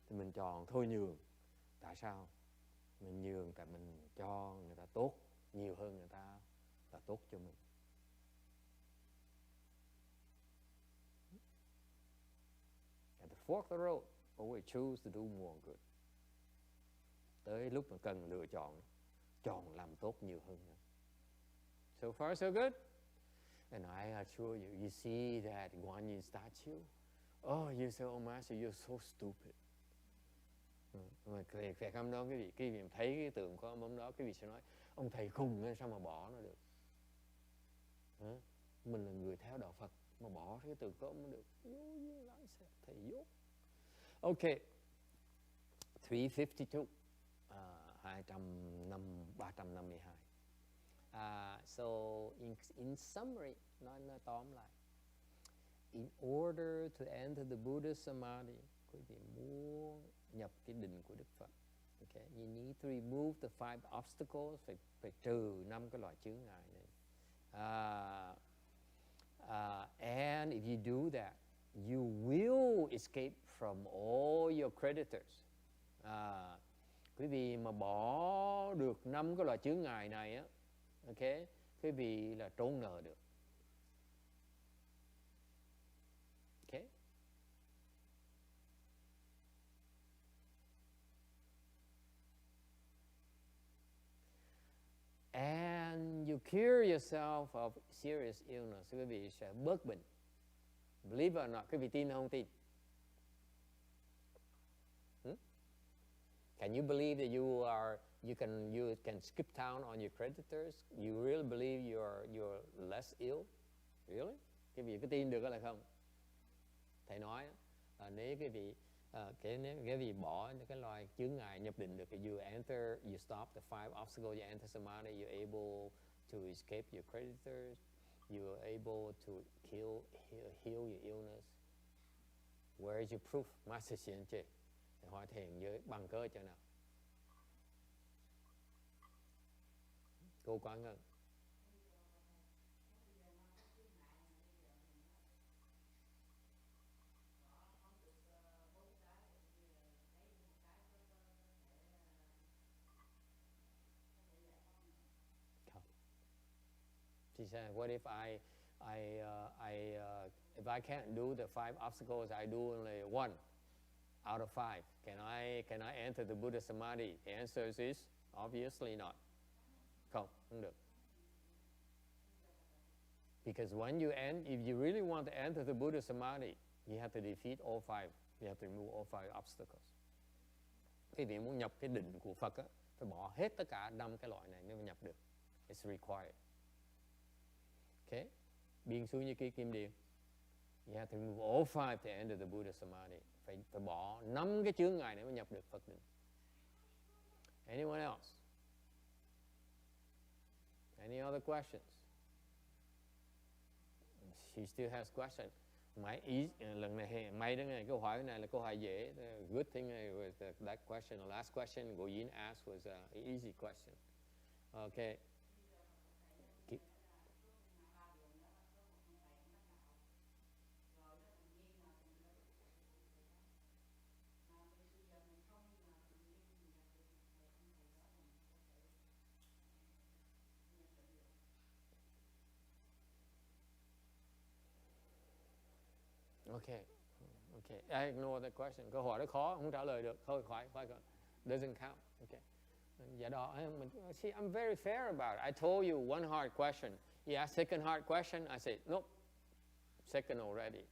thì mình chọn thôi nhường. Tại sao? Mình nhường tại mình cho người ta tốt nhiều hơn người ta là tốt cho mình. At the fork of the road, always choose to do more good. Tới lúc mà cần lựa chọn làm tốt nhiều hơn nữa. So far so good? And I assure you, you see that Guanyin statue? Oh, you say, oh Master, you're so stupid. Mà phải cảm ơn quý vị thấy cái tượng của ông đó, quý vị sẽ nói, ông thầy khùng sao mà bỏ nó được? Mình là người theo đạo Phật mà bỏ cái tượng của ông nó được? Thầy dốt. Okay, 352. 352. So in summary, nói tóm lại, in order to enter the Buddha Samadhi, quý vị muốn nhập cái định của Đức Phật, okay, you need to remove the 5 obstacles, phải trừ 5 cái loại chướng ngại này. And if you do that, you will escape from all your creditors. Quý vị mà bỏ được 5 cái loại chướng ngại này á, okay, quý vị là trốn nợ được. Okay? And you cure yourself of serious illness. Quý vị sẽ bớt bệnh. Believe it or not, quý vị tin hay không tin? Can you believe that you can skip town on your creditors? You really believe you're less ill? Really? Quý vị có tin được hay là không? Thầy nói nếu quý vị quý vị bỏ những cái loại chướng ngại nhập định được, you stop the 5 obstacles, you enter Samadhi, you're able to escape your creditors, you're able to heal your illness. Where is your proof? Master Xian Chi. Hỏi thiền với bằng cớ cho nào? Cô Quán Ngân. She said, what if if I can't do the 5 obstacles, I do only 1 out of 5. Can I enter the Buddha Samadhi? The answer is obviously not. Không được. Because if you really want to enter the Buddha Samadhi, you have to defeat all 5. You have to remove all 5 obstacles. Quý vị muốn nhập cái định của Phật á, phải bỏ hết tất cả 5 cái loại này mới nhập được. It's required. Okay? Biên xuống như cái kim điêu. You have to remove all 5 to enter the Buddha Samadhi. Phải bỏ 5 cái chướng ngại này mới nhập được Phật định. Anyone else? Any other questions? She still has questions. Lần này may đó này, câu hỏi này là câu hỏi dễ. The good thing was that question, the last question Ngô Yến asked was an easy question. Okay. Okay. I ignore that question. Câu hỏi đó khó, không trả lời được. Thôi khỏi. Doesn't count. Okay. Dạ đó, see, I'm very fair about it. I told you 1 hard question. You ask second hard question, I say, nope, second already.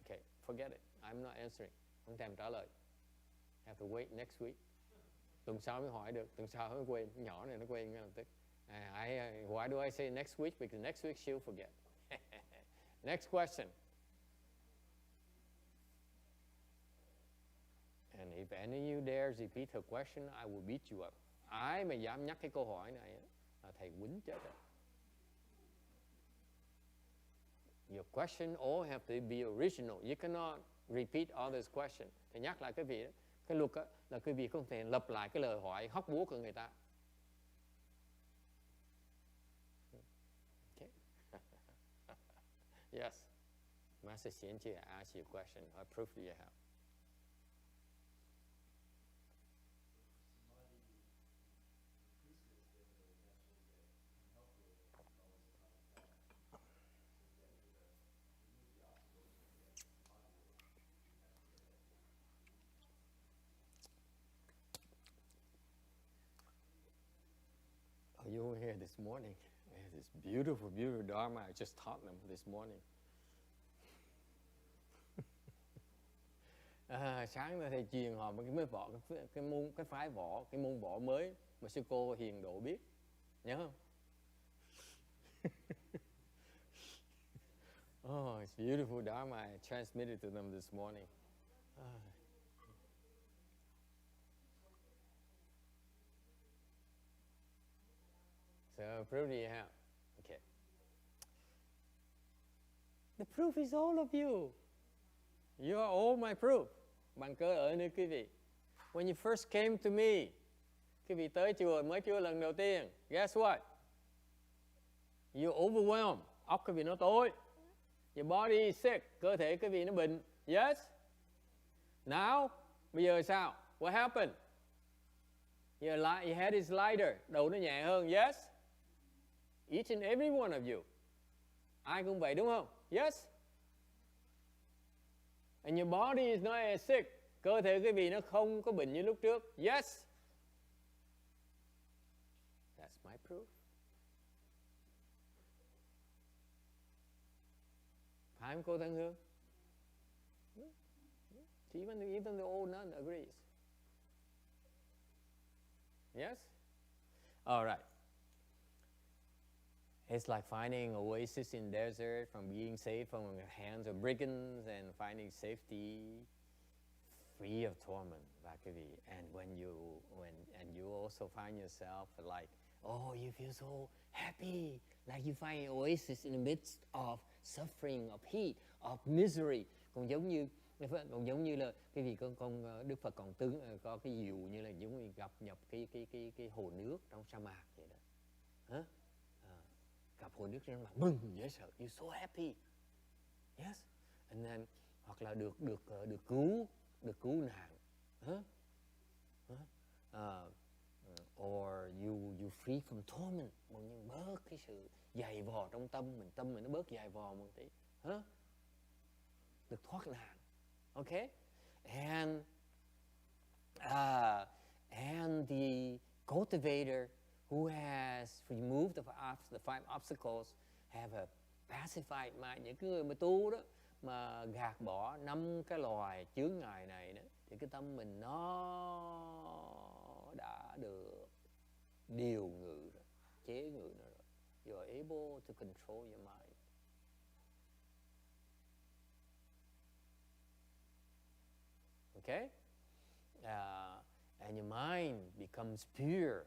Okay, forget it. I'm not answering. Không thèm trả lời. Have to wait next week. Tuần sau mới hỏi được, tuần sau mới quên. Nhỏ này nó quên ngay lập tức. Why do I say next week? Because next week she'll forget. Next question. And if any of you dares repeat her question, I will beat you up. Ai mà dám nhắc cái câu hỏi này là thầy quýnh chết rồi. Your question all have to be original. You cannot repeat others' question. Thầy nhắc lại cái vị đó. Cái luật đó, là quý vị không thể lặp lại cái lời hỏi hóc búa của người ta. Okay. Yes. Master Xian Chi asked you a question. I proof you have. You were here this morning. We had this beautiful, beautiful Dharma. I just taught them this morning. Sáng nay thầy truyền họ cái mới võ cái phái võ, cái môn võ mới mà sư cô Hiền Độ biết, nhớ không? Oh, it's beautiful Dharma. I transmitted to them this morning. So, proof do you have? Okay. The proof is all of you. You are all my proof. Bằng cớ ở nơi quý vị. When you first came to me, quý vị tới chùa mới chùa lần đầu tiên, guess what? You're overwhelmed. Óc quý vị nó tối. Your body is sick. Cơ thể quý vị nó bệnh. Yes? Now, bây giờ sao? What happened? Your head is lighter. Đầu nó nhẹ hơn. Yes? Each and every one of you. Ai cũng vậy đúng không? Yes? And your body is not as sick. Cơ thể quý vị nó không có bệnh như lúc trước. Yes? That's my proof. Phải không cô Thân Hương? Even the old nun agrees. Yes? All right. It's like finding an oasis in desert, from being safe from the hands of brigands and finding safety free of torment. And when you also find yourself like, oh, you feel so happy, like you find an oasis in the midst of suffering, of heat, of misery. Còn giống như là cái gì con Đức Phật còn có cái dịu như là giống như gặp nhập cái hồ nước trong sa mạc vậy đó. Hả? Gặp hồ nước trên mặt mừng dễ sợ, you're so happy. Yes. And then hoặc là được cứu nạn. or you free from torment, mình bớt cái sự dày vò trong tâm mình nó bớt dày vò một tí, được thoát nạn, okay? And the cultivator who has removed the 5 obstacles have a pacified mind. Những cái người mà tu đó mà gạt bỏ 5 cái loài chướng ngại này đó, thì cái tâm mình nó đã được điều ngự rồi, chế ngự nó rồi. You are able to control your mind. Okay? And your mind becomes pure.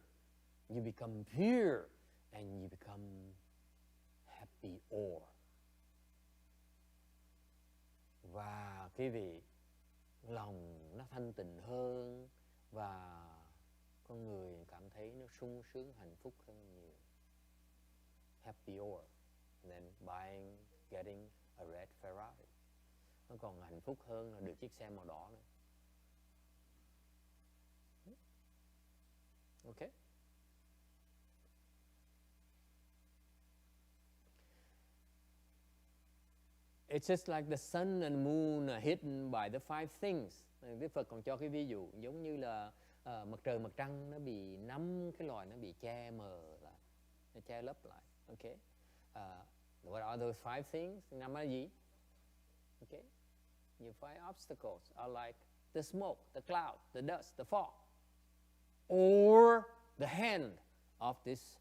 You become pure and you become happy or. Và quý vị, lòng nó thanh tịnh hơn và con người cảm thấy nó sung sướng hạnh phúc hơn nhiều. Happy or. And then getting a red Ferrari. Nó còn hạnh phúc hơn là được chiếc xe màu đỏ nữa. Okay? It's just like the sun and moon are hidden by the 5 things. Đức Phật còn cho cái ví dụ giống như là mặt trời mặt trăng nó bị 5 cái loài nó bị che mờ lại, nó che lấp lại. Okay? What are those 5 things? 5 là gì? Okay? Your 5 obstacles are like the smoke, the cloud, the dust, the fog, or the hand of this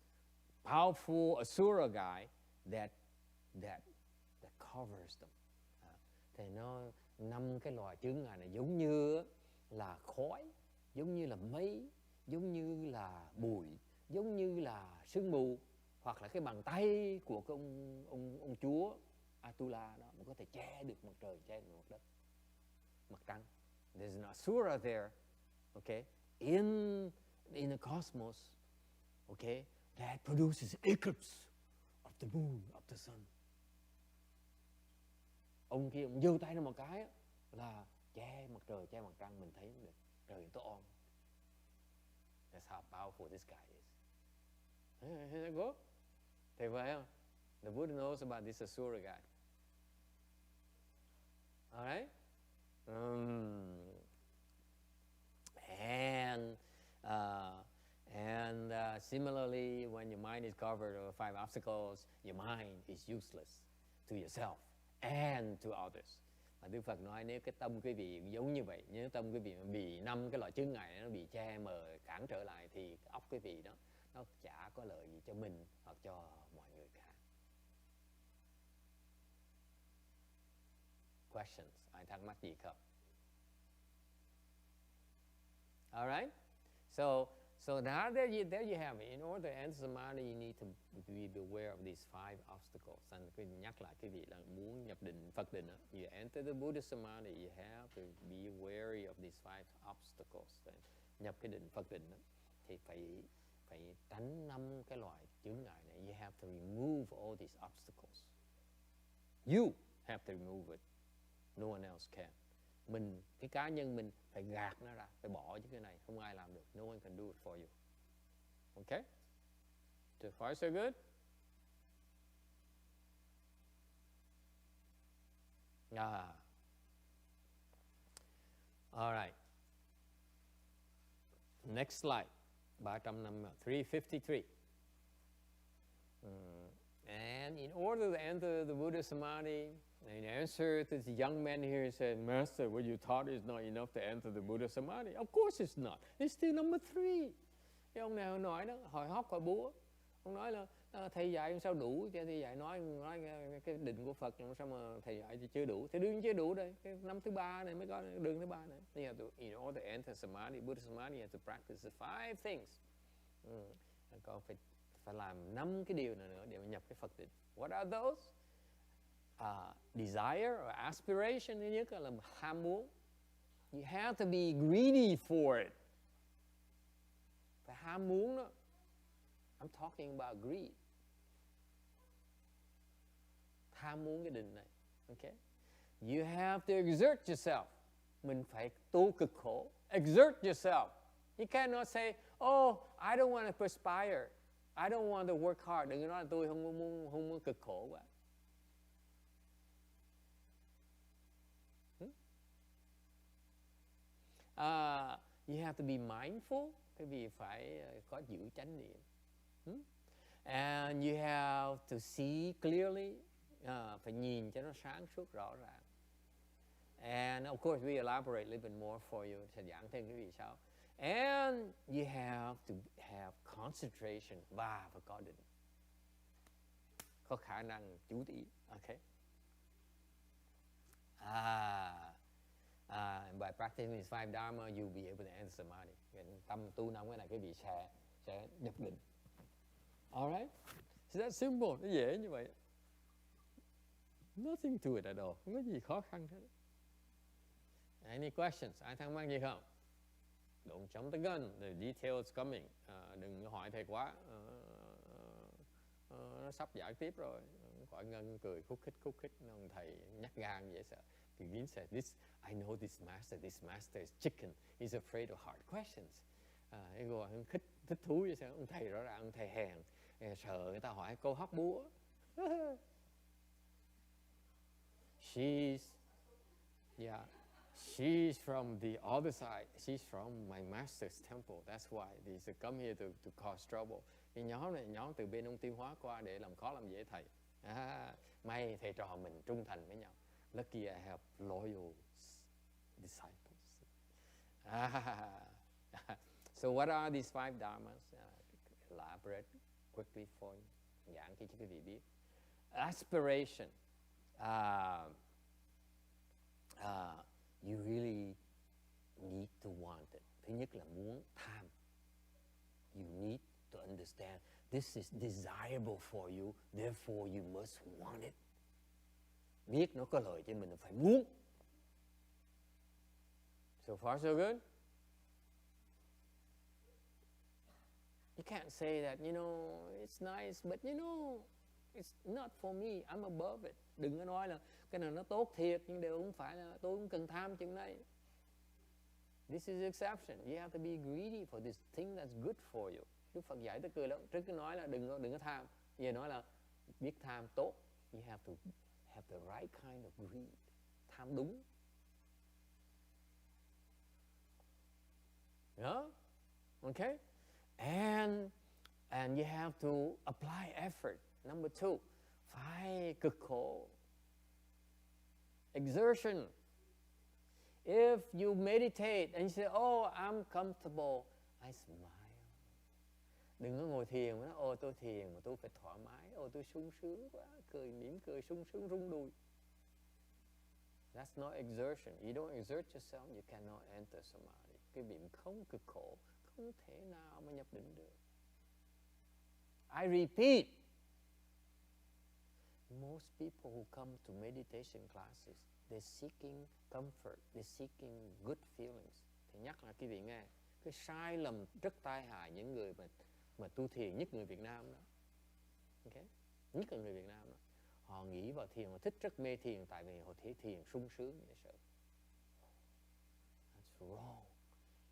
powerful Asura guy that covers them. Thì nó 5 cái loài chướng ngại này giống như là khói, giống như là mây, giống như là bụi, giống như là sương mù, hoặc là cái bàn tay của cái ông chúa Atula đó mới có thể che được mặt trời, che được mặt đất, mặt trăng. There's an Asura there, okay, in the cosmos, okay, that produces eclipse of the moon, of the sun. Ông kia ông giơ tay ra một cái là che mặt trời, che mặt trăng, mình thấy được trời tối om. That's how powerful this guy is. Here you go. Thấy vậy không? The Buddha knows about this Asura guy. All right? Similarly, when your mind is covered with 5 obstacles, your mind is useless to yourself and to others. Và Đức Phật nói nếu cái tâm quý vị giống như vậy, nếu tâm quý vị bị 5 cái loại chướng ngại nó bị che mờ cản trở lại thì óc quý vị đó nó chả có lợi gì cho mình hoặc cho mọi người cả. Questions? Ai thắc mắc gì không? All right? So now there you have it. In order to enter Samadhi, you need to be aware of these 5 obstacles. And nhắc lại quý vị là muốn nhập định, Phật định, you enter the Buddha Samadhi, you have to be wary of these 5 obstacles. Nhập cái định, Phật định thì phải tránh 5 cái loại chướng ngại này. You have to remove all these obstacles. You have to remove it. No one else can. Mình, cái cá nhân mình phải gạt nó ra, phải bỏ những cái này, không ai làm được. No one can do it for you. Okay? So far so good? All right. Next slide. 353. And in order to enter the Buddha Samadhi, in answer to the young man here, he said, Master, what you taught is not enough to enter the Buddha Samadhi. Of course it's not. It's still number 3. Cái ông nào nói đó, hỏi hóc hỏi búa. Ông nói là thầy dạy sao đủ, cho thầy dạy nói cái định của Phật sao mà thầy dạy thì chưa đủ. Thì đương chưa đủ đây. Cái năm thứ 3 này mới có đường thứ 3 này. You have to, in order to enter Samadhi, Buddha Samadhi, you have to practice the 5 things. Còn phải làm 5 cái điều này nữa để mà nhập cái Phật định. What are those? Desire or aspiration, thứ nhất là ham muốn. You have to be greedy for it. Phải ham muốn đó. I'm talking about greed. Ham muốn cái định này. Okay? You have to exert yourself. Mình phải tu cực khổ. Exert yourself. You cannot say, oh, I don't want to perspire. I don't want to work hard. Đừng có nói là tôi không muốn cực khổ quá. You have to be mindful. Quý vị phải có giữ chánh niệm. And you have to see clearly. Phải nhìn cho nó sáng suốt rõ ràng. And of course we elaborate a little bit more for you. Sẽ giảng thêm quý vị sau. And you have to have concentration. Và phải có định. Có khả năng chú ý. Okay. By practicing these 5 Dharma, you'll be able to enter Samadhi. Tâm tu năm cái này quý vị sẽ nhập định. Alright? So that's simple. Nó dễ như vậy. Nothing to it at all. Không có gì khó khăn hết. Any questions? Ai thắc mắc gì không? Don't jump the gun. The details coming. Đừng hỏi thầy quá. Nó sắp giải tiếp rồi. Khỏi Ngân cười khúc khích. Ông thầy nhắc gan vậy sợ. Thì Gin said, I know this master is chicken. He's afraid of hard questions. Ông thích thú vậy sao? Ông thầy rõ ràng, ông thầy hèn. Sợ người ta hỏi câu hóc búa. She's from the other side. She's from my master's temple. That's why they come here to cause trouble. Cái nhóm này nhóm từ bên ông Tiêu Hóa qua để làm khó làm dễ thầy. May thầy trò mình trung thành với nhau. Lucky I have loyal disciples. So what are these 5 dharmas? Elaborate quickly for you. Giảng cho quý vị biết. Aspiration. You really need to want it. Thứ nhất là muốn tham. You need to understand this is desirable for you, therefore you must want it. Biết nó có lợi cho mình phải muốn. So far so good? You can't say that, it's nice, but it's not for me, I'm above it. Đừng có nói là cái này nó tốt thiệt, nhưng đều không phải là tôi không cần tham chừng này. This is exception. You have to be greedy for this thing that's good for you. Đức Phật dạy tôi cười lắm. Trước cái nói là đừng có tham. Giờ nói là biết tham tốt. You have to have the right kind of greed. Tham đúng. Yeah? Okay? And you have to apply effort. Number 2, phải cực khổ. Exertion. If you meditate and you say, oh, I'm comfortable, I smile. Đừng có ngồi thiền mà nói, tôi thiền mà tôi phải thoải mái, tôi sung sướng quá, mỉm cười sung sướng rung đùi. That's not exertion. You don't exert yourself, you cannot enter Samadhi. Cái vị không cực khổ, không thể nào mà nhập định được. I repeat, most people who come to meditation classes, they're seeking comfort, they're seeking good feelings. Thì nhắc lại quý vị nghe, cái sai lầm rất tai hại những người mà tu thiền, nhất người Việt Nam đó. Okay? Nhất là người Việt Nam đó. Họ nghĩ vào thiền, họ thích rất mê thiền tại vì họ thấy thiền sung sướng dễ sợ. That's wrong.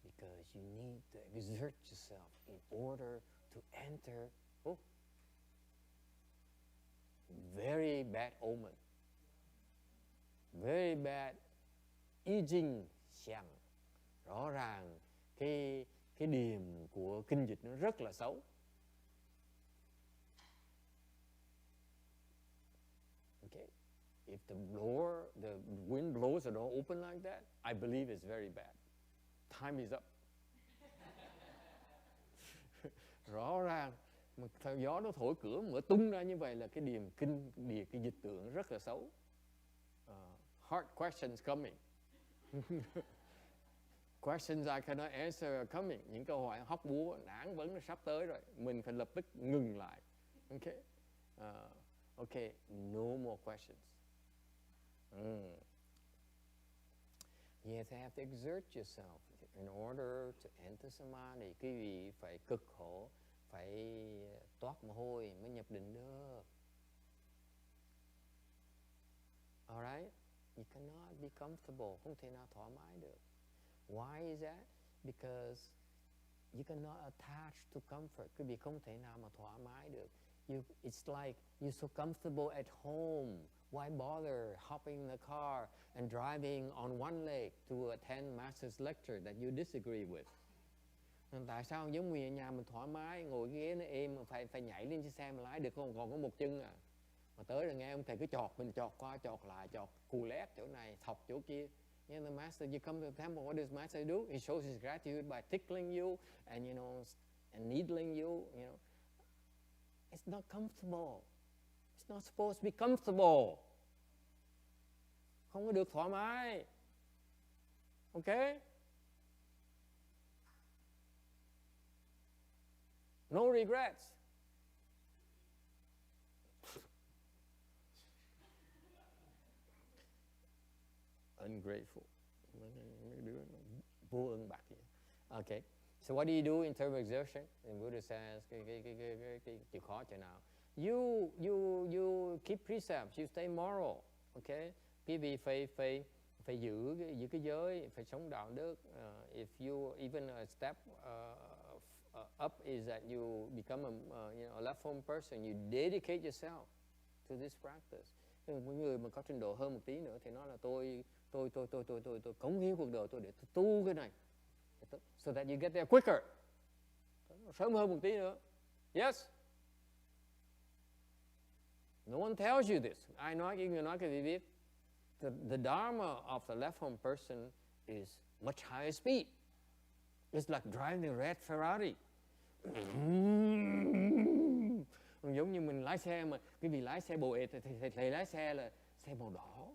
Because you need to exert yourself in order to enter very bad omen. Very bad y jing xiang. Rõ ràng cái điểm của kinh dịch nó rất là xấu. Okay. If the wind blows the door open like that, I believe it's very bad. Time is up. Rõ ràng mà gió nó thổi cửa mở tung ra như vậy là cái cái dịch tượng rất là xấu. Hard questions coming. Questions I cannot answer are coming. Những câu hỏi hóc búa, nản vấn nó sắp tới rồi. Mình phải lập tức ngừng lại. Okay? Okay, no more questions. You have to exert yourself in order to enter Samadhi. Quý vị phải cực khổ, phải toát mồ hôi mới nhập định được. Alright? You cannot be comfortable. Không thể nào thoải mái được. Why is that? Because you cannot attach to comfort. Quý vị không thể nào mà thoải mái được. It's like you're so comfortable at home. Why bother hopping in the car and driving on one leg to attend master's lecture that you disagree with? Tại sao giống như ở nhà mình thoải mái, ngồi cái ghế nó êm mà phải nhảy lên chiếc xe mà lái được không? Còn có một chân à. Mà tới rồi nghe ông thầy cứ chọt mình, chọt qua chọt lại, chọt cù lét chỗ này, thọc chỗ kia. And the master, you come to the temple, what does master do? He shows his gratitude by tickling you and and needling you, It's not comfortable. It's not supposed to be comfortable. Không có được thoải mái. Okay? No regrets. Ungrateful. Vô ơn bạc vậy. Okay. So what do you do in terms of exertion? And Buddha says, chịu khó chỗ nào. You keep precepts, you stay moral. Okay? Quý vị phải giữ cái giới, phải sống đạo đức. If you even a step up is that you become a left home person, you dedicate yourself to this practice. Một người mà có trình độ hơn một tí nữa thì nói là tôi cống hiến cuộc đời tôi để tôi tu cái này, so that you get there quicker, sớm hơn một tí nữa. Yes. No one tells you this. Ai nói cái người nói cái gì biết? The dharma of the left home person is much higher speed. It's like driving a red Ferrari. Giống như mình lái xe mà cái vị lái xe bồ ệt thì thầy lái xe là xe màu đỏ.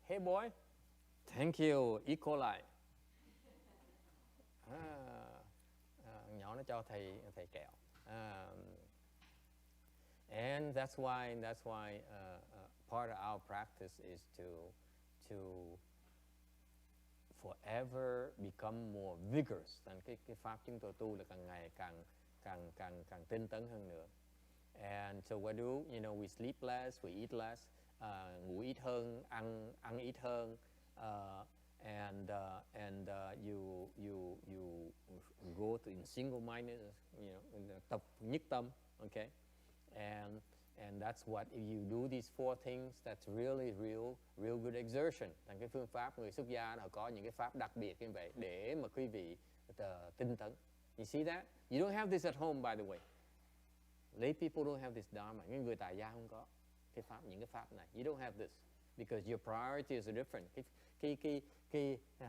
Hey boy, thank you, E. coli. Nhỏ nó cho thầy kẹo. And that's why part of our practice is to forever become more vigorous. Thành cái pháp chúng tôi tu là càng ngày càng tinh tấn hơn nữa. And so what do? We sleep less, we eat less, ngủ ít hơn, ăn ít hơn, and you go to in single-mindedness, tập nhất tâm, okay? And that's what, if you do these four things, that's really real good exertion. Thành cái phương pháp người xuất gia họ có những cái pháp đặc biệt như vậy để mà quý vị tinh tấn. You see that? You don't have this at home, by the way. Lay people don't have this dharma. Những người tại gia không có những cái pháp này. You don't have this because your priorities are different.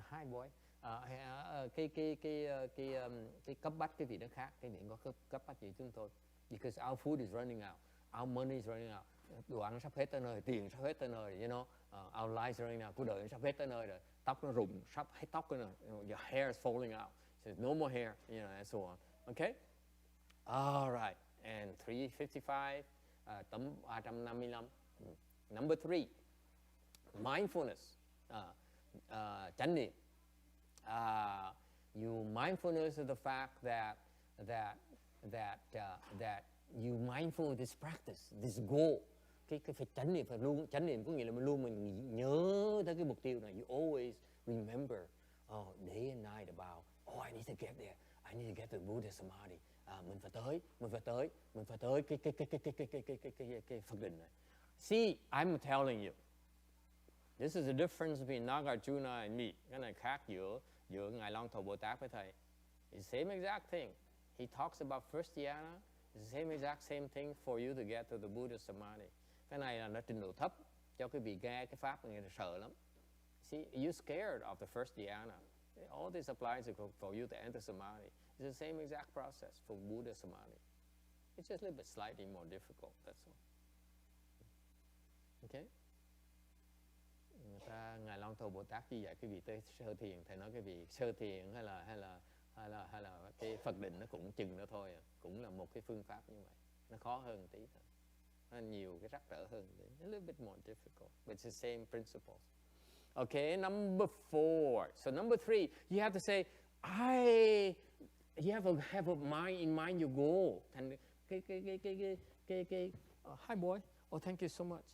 Hi boy. Cái cấp bách cái gì đó khác, cái niệm có cấp bách gì chúng tôi. Because our food is running out, our money is running out. Đồ ăn sắp hết tới nơi, tiền sắp hết tới nơi, our lives is running out. Cuộc đời sắp hết tới nơi rồi, tóc nó rụng, sắp hết tóc rồi, your hair is falling out. So no more hair, and so on. Okay? All right. And 355, tấm 355. Number 3, mindfulness, chánh niệm. You mindfulness of the fact that you mindful of this practice, this goal. Cái phải chánh niệm, phải luôn chánh niệm có nghĩa là mình nhớ tới cái mục tiêu này. You always remember, day and night about, I need to get there. I need to get to Buddha Samadhi. Mình phải tới cái Phật định này. See, I'm telling you, this is the difference between Nagarjuna and me. Cái này khác giữa Ngài Long Thọ Bồ Tát với thầy. It's the same exact thing. He talks about first dhyana. It's the same thing for you to get to the Buddha Samadhi. Cái này là nó trình độ thấp cho quý vị nghe cái pháp này là sợ lắm. See, you're scared of the first dhyana. All this applies for you to enter Samadhi. It's the same exact process for Buddha Samadhi. It's just a little bit slightly more difficult, that's all. Okay? Ngài Long Thọ Bồ Tát chỉ dạy quý vị tới sơ thiền, thầy nói quý vị sơ thiền hay là cái Phật định nó cũng chừng đó thôi, cũng là một cái phương pháp như vậy. Nó khó hơn một tí thôi. Nó nhiều cái rắc rỡ hơn. A little bit more difficult, but it's the same principles. Okay, number 4. So number 3, you have to say, you have a mind in mind your goal. And hi boy. Oh, thank you so much.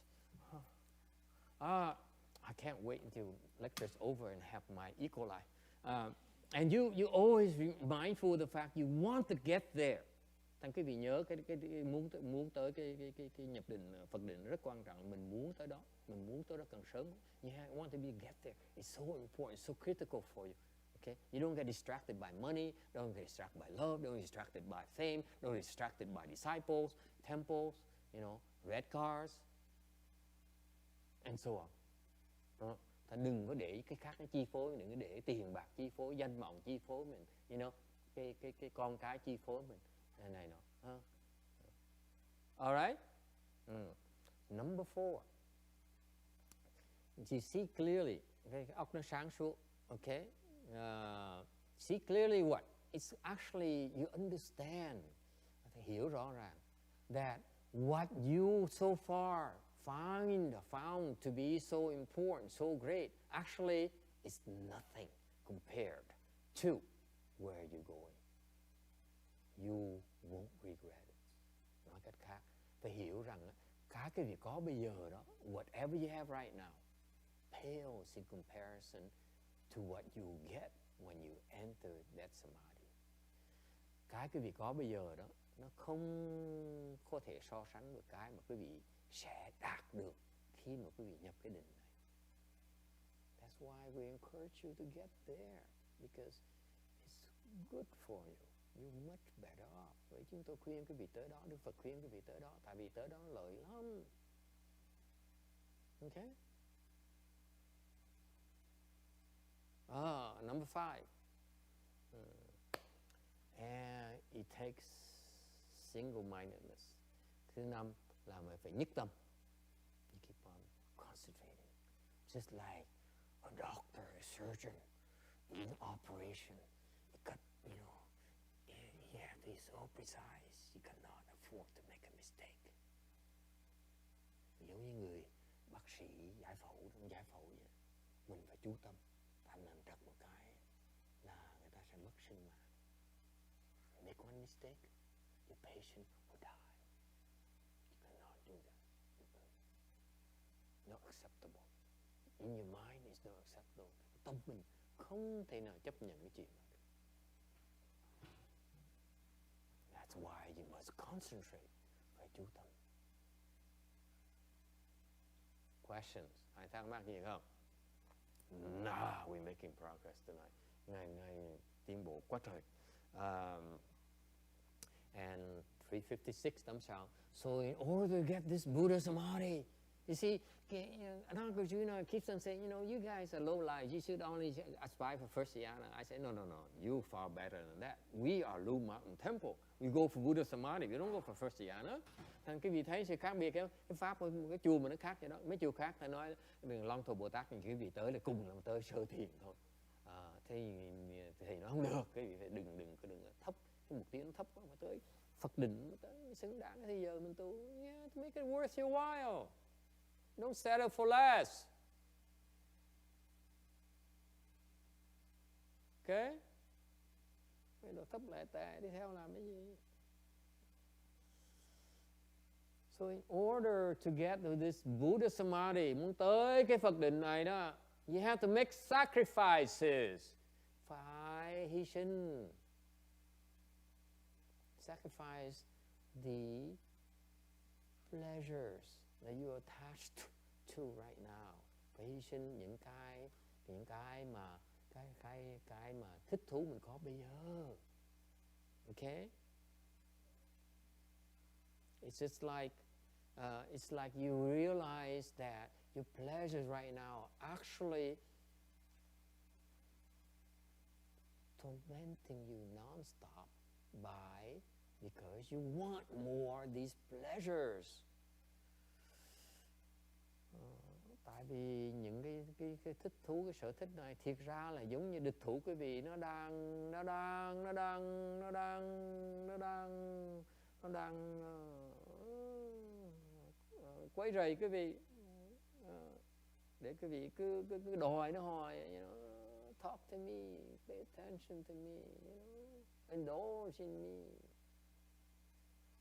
I can't wait until lecture's over and have my E. coli. And you always be mindful of the fact you want to get there. Thành quý vị nhớ cái muốn tới cái nhập định Phật định rất quan trọng. Mình muốn tới đó càng sớm. You want to get there. It's so important, so critical for you. Okay? You don't get distracted by money, don't get distracted by love, don't get distracted by fame, don't get distracted by disciples, temples, red cars, and so on. Đó. Ta đừng có để cái khác nó chi phối, đừng có để tiền bạc chi phối, danh vọng chi phối mình, cái con cái chi phối mình, này nọ. All right? Number 4. You see clearly, okay, cái óc nó sáng suốt, okay? See clearly what? It's actually, you understand, hiểu rõ ràng, that what you so far found to be so important, so great, actually is nothing compared to where you're going. You won't regret it. Nói cách khác, phải hiểu rằng cái việc có bây giờ đó, whatever you have right now, pales in comparison to what you get when you enter that Samadhi. Cái việc có bây giờ đó, nó không có thể so sánh với cái mà quý vị sẽ đạt được khi mà quý vị nhập cái định này. That's why we encourage you to get there, because it's good for you. You're much better off. Vậy chúng tôi khuyên quý vị tới đó, Đức Phật khuyên quý vị tới đó, tại vì tới đó lợi lắm. Okay? Number 5. And it takes single-mindedness. Thứ 5 là mình phải nhất tâm. You keep on concentrating. Just like a doctor, a surgeon, in operation, you got, he has to be so precise, you cannot afford to make a mistake. Giống như người bác sĩ giải phẫu vậy, mình phải chú tâm. Tại mình trật một cái là người ta sẽ mất sinh mạng. Make one mistake, your patient will die. You cannot do that. Not acceptable. In your mind, it's not acceptable. Tâm mình không thể nào chấp nhận cái chuyện đó được. That's why you must concentrate. Phải chú tâm. Questions? Ai thắc mắc gì không? Nah, we're making progress tonight. Ngày tiến bộ quá trời. And 356 tấm sao. So in order to get this Buddha Samadhi, you see, Nagarjuna keeps on saying, you guys are low lives. You should only aspire for first dhyana. I say, no. You far better than that. We are Blue Mountain Temple. We go for Buddha Samadhi. We don't go for first dhyana. Thành quý vị thấy sự khác biệt cái pháp cái chùa mà nó khác vậy đó. Mấy chùa khác ta nói đừng Long Thọ Bồ Tát thì quý vị tới là cùng là tới sơ thiền thôi. Thì nó không được. Quý vị phải đừng thấp, cái mục tiêu nó thấp quá mà tới Phật định tới xứng đáng thì giờ mình tu. Yeah, to make it worth your while. Don't settle for less. Okay? Cái đồ thấp lệ tệ đi theo làm cái gì? So in order to get to this Buddha Samadhi, muốn tới cái Phật định này đó, you have to make sacrifices. Phải hy sinh. Sacrifice the pleasures that you are attached to right now. Phải hy sinh những cái mà thích thú mình có bây giờ. Okay? It's just like you realize that your pleasures right now actually tormenting you non-stop because you want more of these pleasures. Tại vì những cái thích thú, cái sở thích này thiệt ra là giống như địch thủ quý vị, nó đang quấy rầy quý vị, để quý vị cứ đòi nó hoài, talk to me, pay attention to me, indulge in me,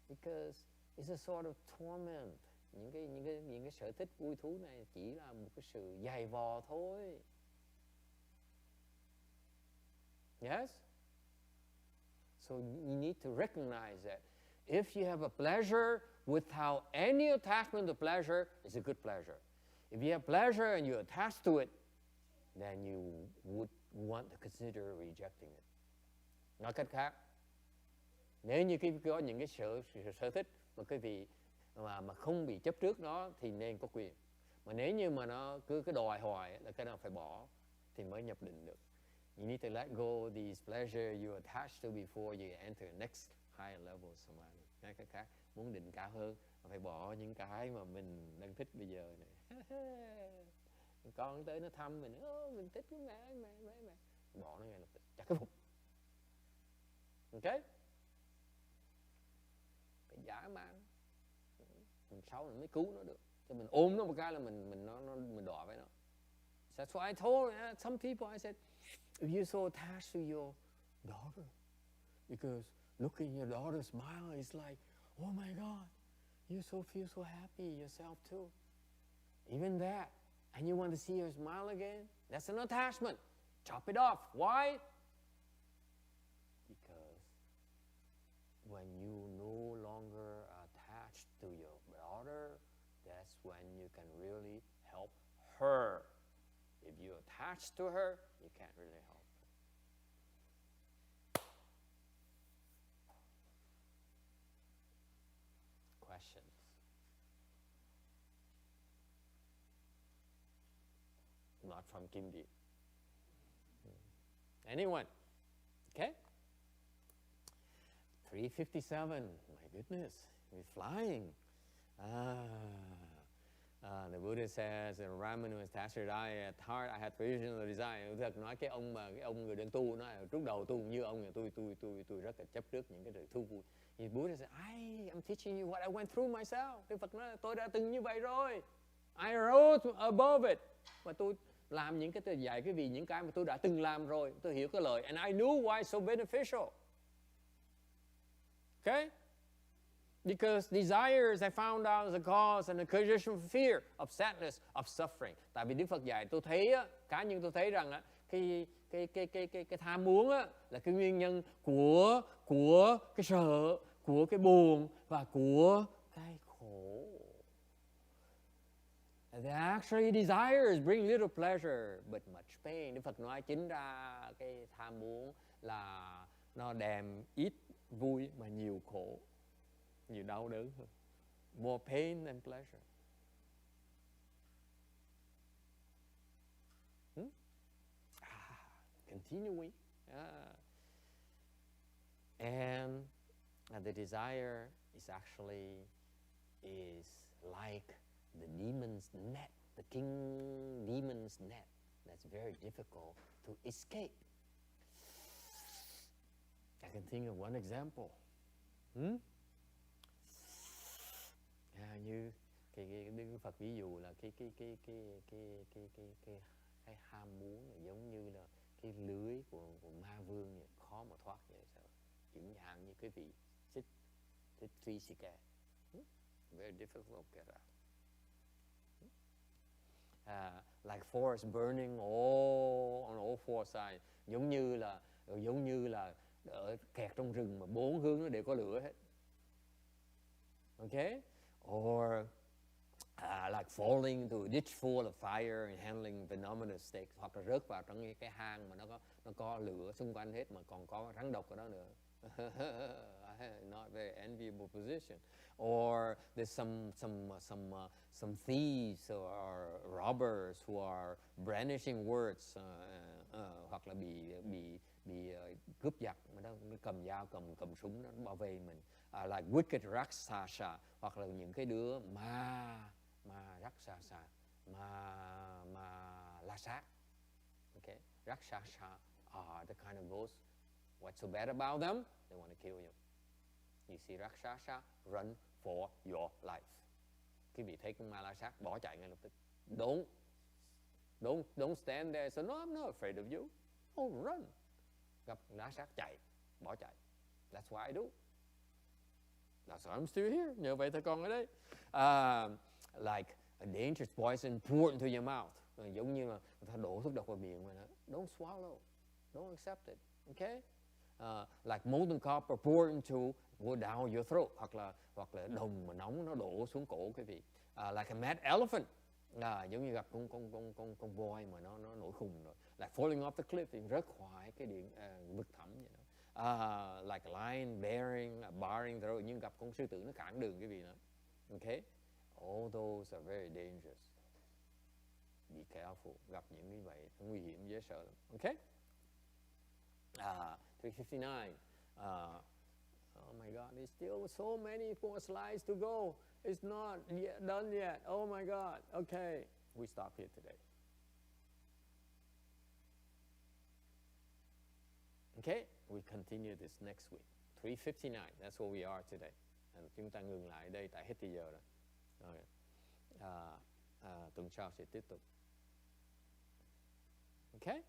because it's a sort of torment. những cái sở thích vui thú này chỉ là một cái sự dày vò thôi. Yes? So you need to recognize that if you have a pleasure without any attachment to pleasure, it's a good pleasure. If you have pleasure and you're attached to it, then you would want to consider rejecting it. Nói cách khác, nếu như có những cái sở thích mà quý vị mà không bị chấp trước nó thì nên có quyền. Mà nếu như mà nó cứ đòi hoài là cái nào phải bỏ thì mới nhập định được. You need to let go these pleasure you attached to before you enter next higher level samadhi. Nói cách khác, muốn định cao hơn phải bỏ những cái mà mình đang thích bây giờ này. Con tới nó thăm mình, mình thích cái mẹ, bỏ nó ngay lập tức, chặt cái phục. Ok? Phải dã man, mình sau mình mới cứu nó được. Cho mình ôm nó một cái là mình đọa với nó. That's why I told some people, I said, if you're so attached to your daughter, because looking at your daughter smile is like, oh my God, you feel so happy yourself too. Even that, and you want to see her smile again, that's an attachment. Chop it off. Why? Because when you no longer attached to your daughter, that's when you can really help her. If you're attached to her, you can't really help her. Questions? Not from Kimdi. Anyone? Okay? 3:57. My goodness, we're flying. The Buddha says, Raman was attached to I at heart, I had original desire. Thật nói cái ông người đang tu nói lúc đầu tu như ông này, tôi rất là chấp trước những cái sự thú vui. Thì Buddha says, I'm teaching you what I went through myself. Đức Phật nói tôi đã từng như vậy rồi. I rose above it. Và tôi làm những cái dạy cái vì những cái mà tôi đã từng làm rồi, tôi hiểu cái lời. And I knew why it's so beneficial. Okay? Because desires I found out is a cause and a condition of fear, of sadness, of suffering. Tại vì Đức Phật dạy tôi thấy á, cá nhân tôi thấy rằng á, cái tham muốn á là cái nguyên nhân của cái sợ, của cái buồn và của cái khổ. And actually desires bring little pleasure but much pain. Đức Phật nói chính ra cái tham muốn là nó đem ít vui mà nhiều khổ, nhiều đau đớn hơn. More pain than pleasure. Continuing. And the desire is actually like the demon's net, the king demon's net. That's very difficult to escape. I can think of one example. Như cái Đức Phật ví dụ là cái ham muốn giống như là cái lưới của ma vương vậy, khó mà thoát vậy sao? Chẳng hạn như cái vị thích truy xì kè, very difficult to get out. Like forest burning on all four sides, giống như là ở kẹt trong rừng mà bốn hướng nó đều có lửa hết. Okay? Or like falling into a ditch full of fire and handling venomous snakes, hoặc là rớt vào trong cái hang mà nó có lửa xung quanh hết mà còn có rắn độc ở đó nữa. Not very enviable position. Or there's some thieves or robbers who are brandishing words, hoặc là bị cướp giặc mà nó cầm dao cầm súng nó bảo vệ mình. Like wicked rakshasa, hoặc là những cái đứa ma rakshasa, ma la sát. Okay, rakshasa are the kind of ghosts. What's so bad about them? They want to kill you. You see rakshasa, run for your life. Quý vị thấy con ma la sát bỏ chạy ngay lập tức. Don't stand there. So no, I'm not afraid of you. Oh, run. Gặp la sát chạy, bỏ chạy. That's what I do. That's why I'm still here. Nhờ vậy thôi con ở đây. Like a dangerous poison poured into your mouth. Giống như là người ta đổ thuốc độc vào miệng mà nó. Don't swallow. Don't accept it. Okay? Like molten copper poured go down your throat. Hoặc là đồng mà nóng nó đổ xuống cổ quý vị. Like a mad elephant. Giống như gặp con voi mà nó nổi khùng rồi. Like falling off the cliff, thì rớt khỏi cái vực thẳm vậy đó. Like a lion barring the road, nhưng gặp con sư tử nó cản đường quý vị nữa. Okay? All those are very dangerous. Be careful. Gặp những như vậy nguy hiểm, dễ sợ lắm. Okay? 359. Oh my God, there's still so many more slides to go. It's not yet done yet. Oh my God. Okay, we stop here today. Okay, we continue this next week. 3:59. That's where we are today. Chúng ta ngừng lại đây tại hết thì giờ rồi. Tuần sau sẽ tiếp tục. Okay?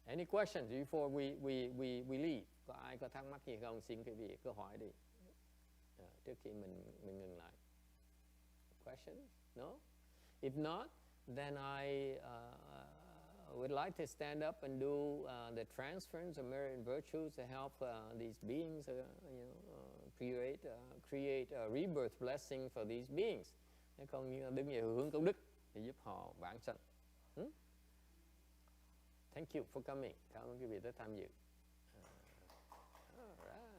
Any questions before we leave? Có ai có thắc mắc gì không? Xin quý vị cứ hỏi đi. Trước khi mình ngừng lại. Questions? No? If not, then I would like to stand up and do the transference of merit and virtues to help these beings, create a rebirth blessing for these beings. Còn như đứng về hướng công đức để giúp họ vãng sanh. Thank you for coming. Cảm ơn quý vị đã tham dự. All right.